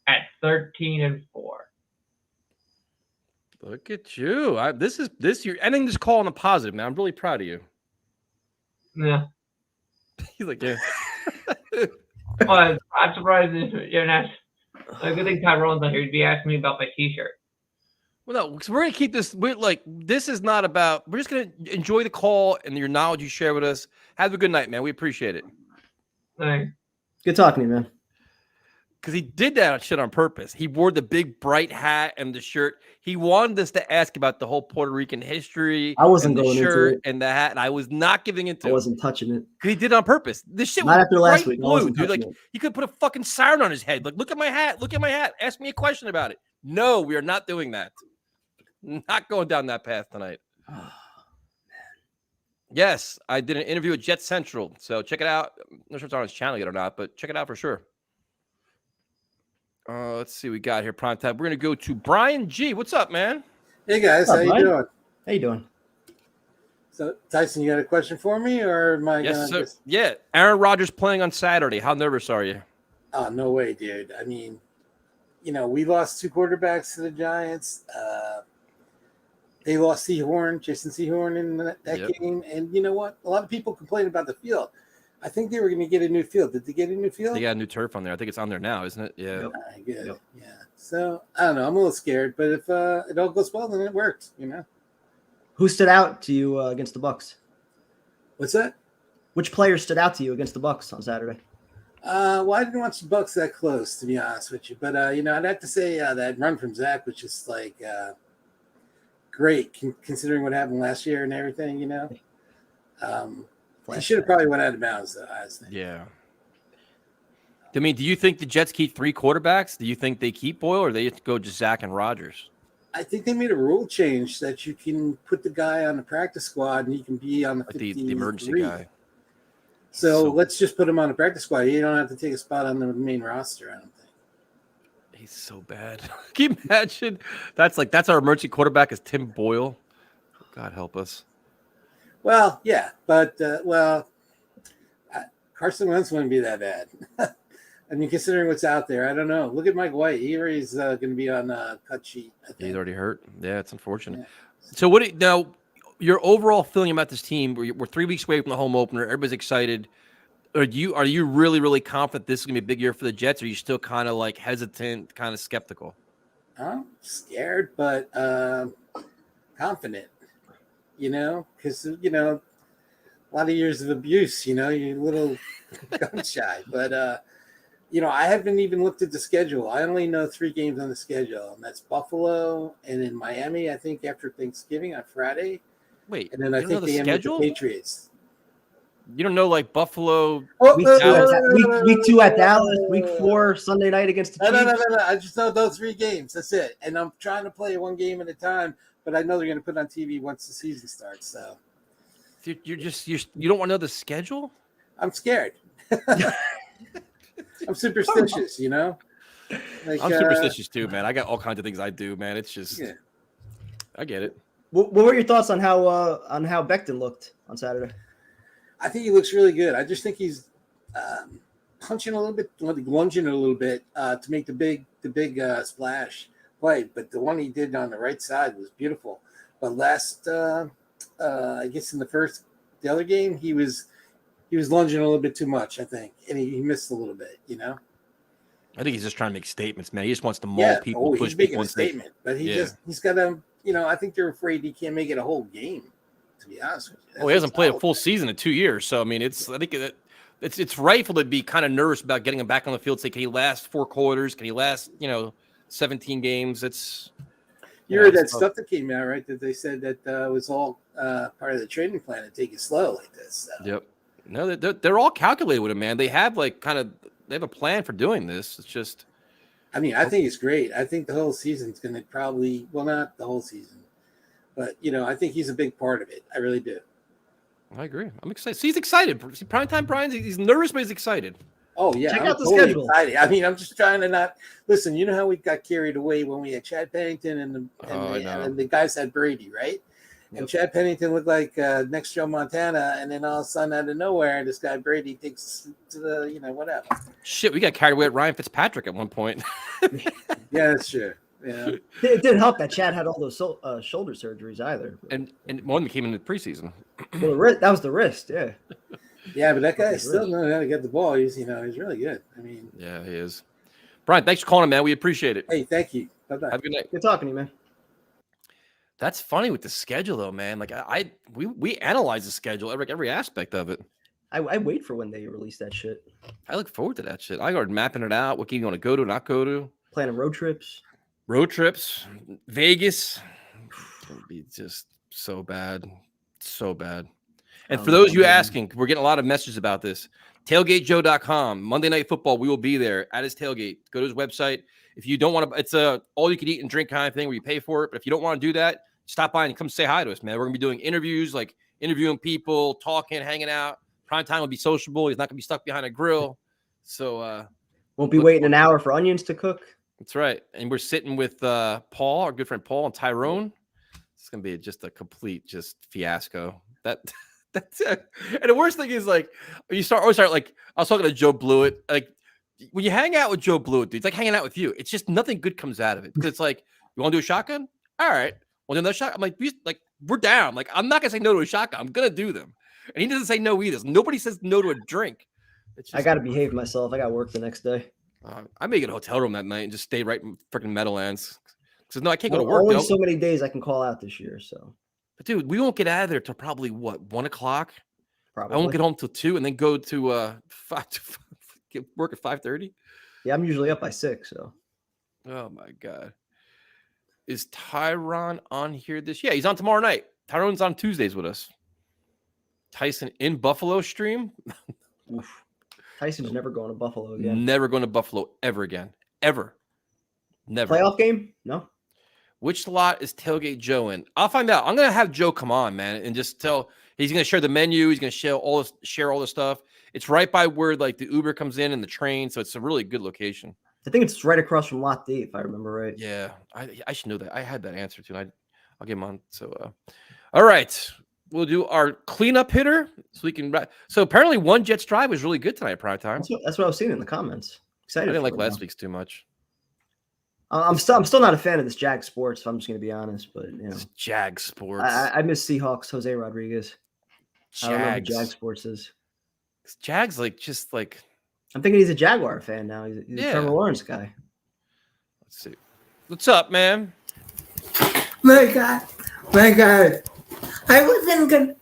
at 13-4. Look at you. You're ending this call on a positive, man. I'm really proud of you. Yeah. He's like, yeah. Well, I'm surprised you're not. A good thing Tyrone's not here. He'd be asking me about my T-shirt. Well, no, because we're gonna keep this. This is not about. We're just gonna enjoy the call and your knowledge you share with us. Have a good night, man. We appreciate it. Thanks. Good talking to you, man. Because he did that shit on purpose. He wore the big bright hat and the shirt. He wanted us to ask about the whole Puerto Rican history. I wasn't and the going shirt into it. and the hat, and I was not giving into it. I wasn't touching it. Because he did it on purpose. This shit Not was after last bright week. I blue, wasn't dude. touching Like it. he could put a fucking siren on his head. Like, look at my hat. Look at my hat. Ask me a question about it. No, we are not doing that. Not going down that path tonight. Yes, I did an interview with Jet Central. So check it out. I'm not sure if it's on his channel yet or not, but check it out for sure. Let's see what we got here. Prime time. We're going to go to Brian G. What's up, man? Hey, guys. How you doing? How you doing? So, Tyson, you got a question for me, or am I Yes, going sir. to Yeah. Aaron Rodgers playing on Saturday. How nervous are you? Oh, no way, dude. I mean, we lost 2 quarterbacks to the Giants. They lost Jason Sehorn in that game. And you know what? A lot of people complain about the field. I think they were going to get a new field. Did they get a new field? They got a new turf on there. I think it's on there now, isn't it? Yeah. All right, good. Yep. Yeah. So, I don't know. I'm a little scared. But if it all goes well, then it works, Who stood out to you against the Bucs? What's that? Which player stood out to you against the Bucs on Saturday? Well, I didn't watch the Bucs that close, to be honest with you. But, I'd have to say that run from Zach was just like great considering what happened last year and everything, He should have probably went out of bounds, though, I think. Yeah. I mean, do you think the Jets keep 3 quarterbacks? Do you think they keep Boyle, or they have to go just Zach and Rodgers? I think they made a rule change that you can put the guy on the practice squad and he can be on the 15, the emergency guy. So let's just put him on the practice squad. You don't have to take a spot on the main roster, I don't think. He's so bad. Can you imagine? That's our emergency quarterback is Tim Boyle. God help us. Well, yeah, but Carson Wentz wouldn't be that bad. I mean, considering what's out there, I don't know. Look at Mike White. He's going to be on a cut sheet. He's already hurt. Yeah, it's unfortunate. Yeah. So now your overall feeling about this team? We're 3 weeks away from the home opener. Everybody's excited. Are you really, really confident this is going to be a big year for the Jets? Or are you still kind of like hesitant, kind of skeptical? I'm scared, but confident. Because a lot of years of abuse. You're a little gun shy, but I haven't even looked at the schedule. I only know 3 games on the schedule, and that's Buffalo and in Miami, I think, after Thanksgiving on Friday. Wait, and then I think they end the Patriots. You don't know, like Buffalo. Week 2 at Dallas. Week 4 Sunday night against the Chiefs. No. I just know those 3 games. That's it. And I'm trying to play 1 game at a time, but I know they're going to put it on TV once the season starts. So you don't want to know the schedule? I'm scared. I'm superstitious, Like, I'm superstitious too, man. I got all kinds of things I do, man. It's just, I get it. What were your thoughts on how Becton looked on Saturday? I think he looks really good. I just think he's punching a little bit, lunging a little bit to make the big splash play. But the one he did on the right side was beautiful. But last, I guess in the other game, he was lunging a little bit too much, I think, and he missed a little bit, I think he's just trying to make statements, man. He just wants to maul people, push he's making people. A statement, but he's got to, I think they're afraid he can't make it a whole game. To be honest with you, he hasn't played a full season in 2 years, so I mean, I think it's rightful to be kind of nervous about getting him back on the field. Say, can he last 4 quarters? Can he last 17 games? You heard that stuff that came out, right? That they said that was all part of the training plan to take it slow like this. So. Yep. No, they're all calculated with him, man. They have they have a plan for doing this. It's just, I mean, I think it's great. I think the whole season's going to probably, well, not the whole season, but I think he's a big part of it. I really do. I agree. I'm excited. See, he's excited. See, Primetime Brian, he's nervous, but he's excited. Oh yeah, check out the schedule. Excited. I mean, I'm just trying to not listen. You know how we got carried away when we had Chad Pennington and the guys had Brady, right? Yep. And Chad Pennington looked like next Joe Montana, and then all of a sudden, out of nowhere, this guy Brady takes to the whatever. Shit, we got carried away at Ryan Fitzpatrick at one point. Yeah, that's true. Yeah, it didn't help that Chad had all those shoulder surgeries either. And one came in the preseason. Well, that was the wrist, yeah. Yeah, but that guy still knows how to get the ball. He's really good. I mean, yeah, he is. Brian, thanks for calling, man. We appreciate it. Hey, thank you. Bye-bye. Have a good night. Good talking to you, man. That's funny with the schedule, though, man. Like we analyze the schedule, every aspect of it. I wait for when they release that shit. I look forward to that shit. I started mapping it out. What game you want to go to, not go to. Planning road trips, Vegas. It'll be just so bad, so bad. And for those of you asking, we're getting a lot of messages about this. TailgateJoe.com, Monday Night Football. We will be there at his tailgate. Go to his website. If you don't want to, it's a all you can eat and drink kind of thing where you pay for it. But if you don't want to do that, stop by and come say hi to us, man. We're going to be doing interviews, like interviewing people, talking, hanging out. Prime time will be sociable. He's not going to be stuck behind a grill. So won't be waiting an hour for onions to cook. That's right. And we're sitting with Paul, our good friend Paul, and Tyrone. It's going to be just a complete fiasco. That's it. And the worst thing is, like, always start like, I was talking to Joe Blewett, like, when you hang out with Joe Blewett, dude, it's like hanging out with you. It's just nothing good comes out of it because it's like, you want to do a shotgun? All right. Well, do another shotgun. I'm like, we're down. Like, I'm not gonna say no to a shotgun. I'm gonna do them. And he doesn't say no either. Nobody says no to a drink. It's just, I got to behave myself. I got work the next day. I may get a hotel room that night and just stay right in freaking Meadowlands. Because no, I can't go to work. Only so many days I can call out this year. So, but dude, we won't get out of there till probably what, 1 o'clock. probably. I won't get home till 2, and then go to get work at 5:30. Yeah, I'm usually up by 6. So, Oh my god, is Tyron on here this? Yeah, he's on tomorrow night. Tyron's on Tuesdays with us. Tyson in Buffalo stream. oof. Tyson's never going to Buffalo again. Never going to Buffalo ever again. Ever. Never. Playoff game? No. Which slot is Tailgate Joe in? I'll find out. I'm gonna have Joe come on, man, and just tell. He's gonna share the menu. He's gonna share all the stuff. It's right by where like the Uber comes in and the train, so it's a really good location. I think it's right across from Lot D, if I remember right. Yeah, I should know that. I had that answer too. I'll get him on. So, all right, we'll do our cleanup hitter so we can. So apparently, one Jets drive was really good tonight at prime time. That's what I was seeing in the comments. Excited. I didn't like for it last now. week's too much. I'm still not a fan of this Jag Sports, if I'm just going to be honest. But you know, It's Jag Sports. I miss Seahawks, Jose Rodriguez. I don't know who Jag Sports is. Jags just like. I'm thinking he's a Jaguar fan now. He's a Trevor Lawrence guy. Let's see. What's up, man? My God. I wasn't going to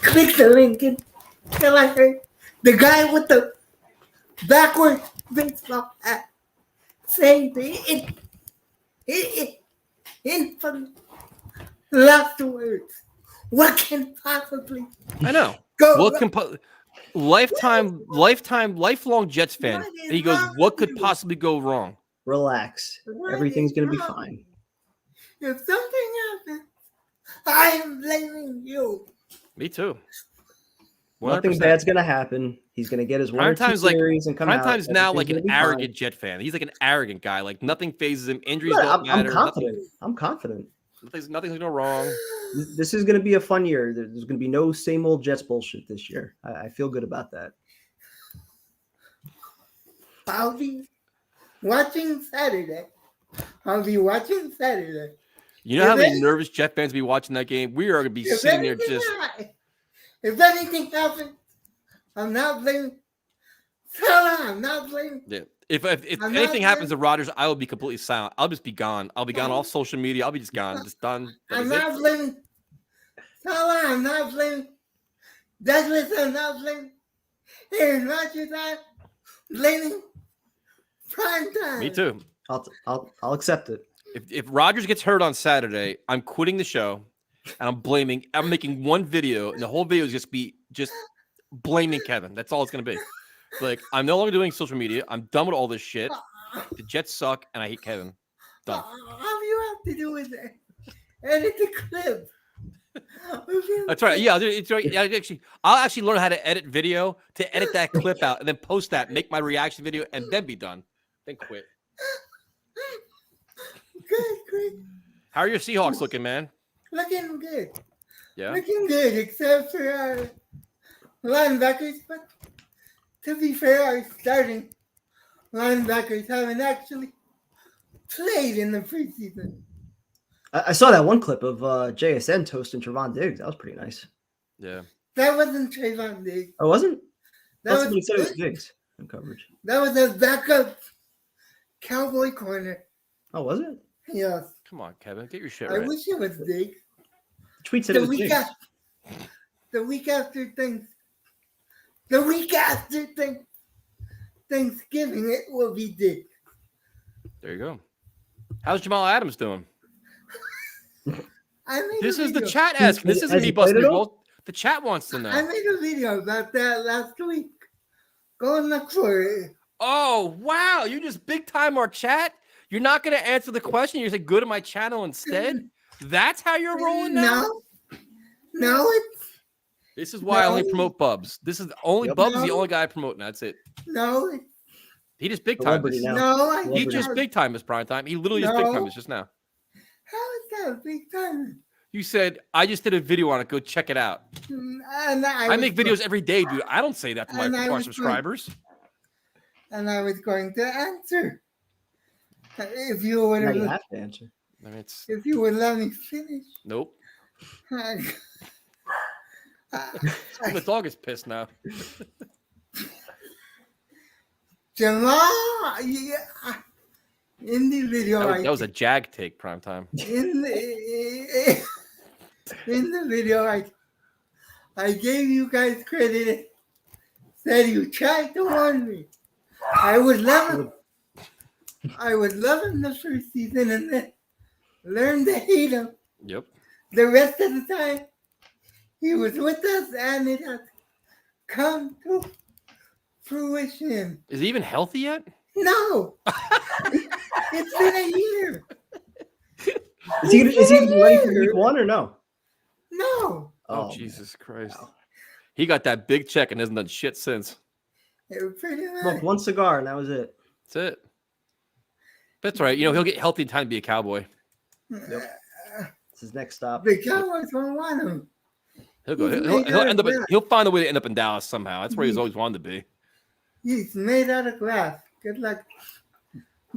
click the link until I heard the guy with the backwards baseball hat saying in from last words. What can possibly I know. go What wrong? Lifelong Jets fan. What is And he goes, wrong what with could you? possibly go wrong? Relax. What Everything's is going to be wrong? fine. If something happens, I am blaming you. Me too. Nothing 100%. bad's going to happen. He's going to get his one or two Primetime's like series and come out. Primetime's now like Everything's an gonna be arrogant Jet fan. He's like an arrogant guy. Like nothing phases him. Injuries fine. don't I'm matter. confident. I'm confident. Nothing's gonna go wrong. This is going to be a fun year. There's going to be no same old Jets bullshit this year. I feel good about that. I'll be watching Saturday. You know how many nervous Jet fans be watching that game? We are gonna be sitting there just. If anything happens, I'm not blaming. I'm not blaming. Yeah. If I'm anything not happens to Rodgers, I will be completely silent. I'll just be gone. I'll be gone off social media. I'll be just gone. Just done. That I'm is it. not blaming. I'm not blaming. Douglas, I'm not blaming. Aaron Rodgers, I'm blaming prime time. Me too. I'll accept it. If Rodgers gets hurt on Saturday, I'm quitting the show, and I'm making one video, and the whole video is just blaming Kevin. That's all it's gonna be. Like, I'm no longer doing social media. I'm done with all this shit. The Jets suck, and I hate Kevin. Done. All you have to do is edit the clip. That's right. Yeah, it's right. Yeah, I'll actually learn how to edit video to edit that clip out and then post that, make my reaction video, and then be done. Then quit. Good. How are your Seahawks looking, man? Looking good. Yeah. Looking good, except for our linebackers. But to be fair, our starting linebackers haven't actually played in the preseason. I saw that one clip of JSN toasting Trevon Diggs. That was pretty nice. Yeah. That wasn't Trayvon Diggs. Oh, wasn't? That Somebody said it was was Diggs in coverage. that was a backup Cowboy corner. Oh, was it? Yes. Come on, Kevin. Get your shit I right. wish it was Diggs. The tweet said it was Diggs. The week after Thanksgiving, it will be Diggs. There you go. How's Jamal Adams doing? This is the chat asking. This isn't Has me he played busting at your all? balls. The chat wants to I know. made a video about that last week. Go and look for it. Oh, wow. You just big time our chat? You're not going to answer the question. You're going to say, go to my channel instead? That's how you're rolling now? No, it's This is why I only promote Bubs. This is the only Bubs is the No. on's guy promoting. That's it. no, it's He just big time. Celebrity now. no. I He just big time is prime time. He literally just big time No. is just now. How is that a big time? You said, I just did a video on it. Go check it out. And I make videos every day, dude. I don't say that to And I my was subscribers. and I was going to answer. If you would Now you have, have to answer. I mean, it's if you would let me finish. nope. I- The dog is pissed now. Jamal, yeah, in the video, That was a Jag take, prime time. in the video, I gave you guys credit. Said you tried to warn me. I was loving the first season, and then learned to hate him. Yep. The rest of the time, he was with us, and it has come to fruition. Is he even healthy yet? No, it's been a year. Is he gonna be ready for week 1 or no? No, Oh, Jesus Christ. Wow. He got that big check and hasn't done shit since. it was pretty much. Smoked one cigar and that was it. That's it. That's right. You know, he'll get healthy in time to be a Cowboy. It's his next stop. The Cowboys don't want him. He'll go. He'll end up. He'll find a way to end up in Dallas somehow. That's where he's always wanted to be. He's made out of glass. Good luck.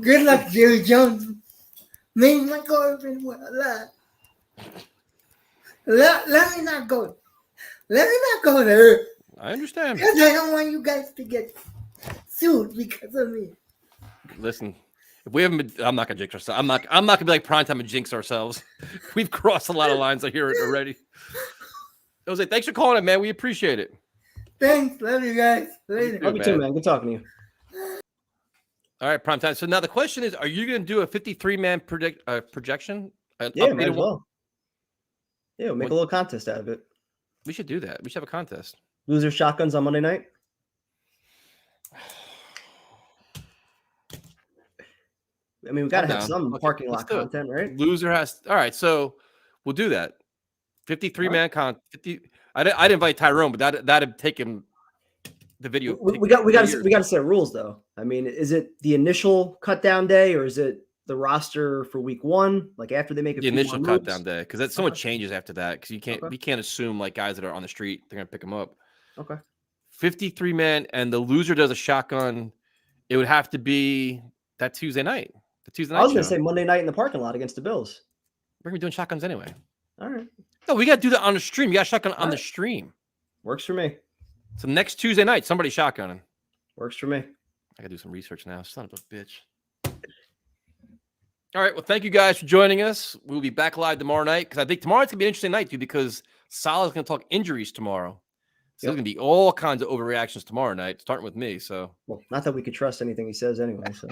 Good luck, Jerry Jones. Make my girlfriend well. Let me not go. Let me not go there. I understand. Because I don't want you guys to get sued because of me. Listen, if we haven't been, I'm not gonna jinx ourselves. I'm not gonna be like primetime and jinx ourselves. We've crossed a lot of lines. I hear it already. Jose, thanks for calling it, man. We appreciate it. Thanks. Love you guys. Later. Love you too, man. Good talking to you. All right, primetime. So now the question is, are you going to do a 53-man projection? Yeah, might as well. Yeah, we'll make a little contest out of it. We should do that. We should have a contest. Loser shotguns on Monday night. I mean, we got to have some parking lot content, right? Loser has. All right, so we'll do that. 53-man content. I'd invite Tyrone, but that'd take him. The video. We got to set rules though. I mean, is it the initial cut down day or is it the roster for week 1? Like after they make the initial cut down day, because that's someone changes after that. Because you can't assume like guys that are on the street they're gonna pick them up. Okay. 53-man, and the loser does a shotgun. It would have to be that Tuesday night. The Tuesday night. I was gonna say Monday night in the parking lot against the Bills. We're gonna be doing shotguns anyway. All right. No, we got to do that on the stream. You got shotgun on the stream. Works for me. So next Tuesday night, somebody shotgunning. Works for me. I gotta do some research now. Son of a bitch. All right. Well, thank you guys for joining us. We'll be back live tomorrow night because I think tomorrow's gonna be an interesting night too because Salah's gonna talk injuries tomorrow. So there's gonna be all kinds of overreactions tomorrow night, starting with me. So not that we could trust anything he says anyway. So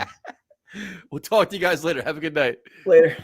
we'll talk to you guys later. Have a good night. Later.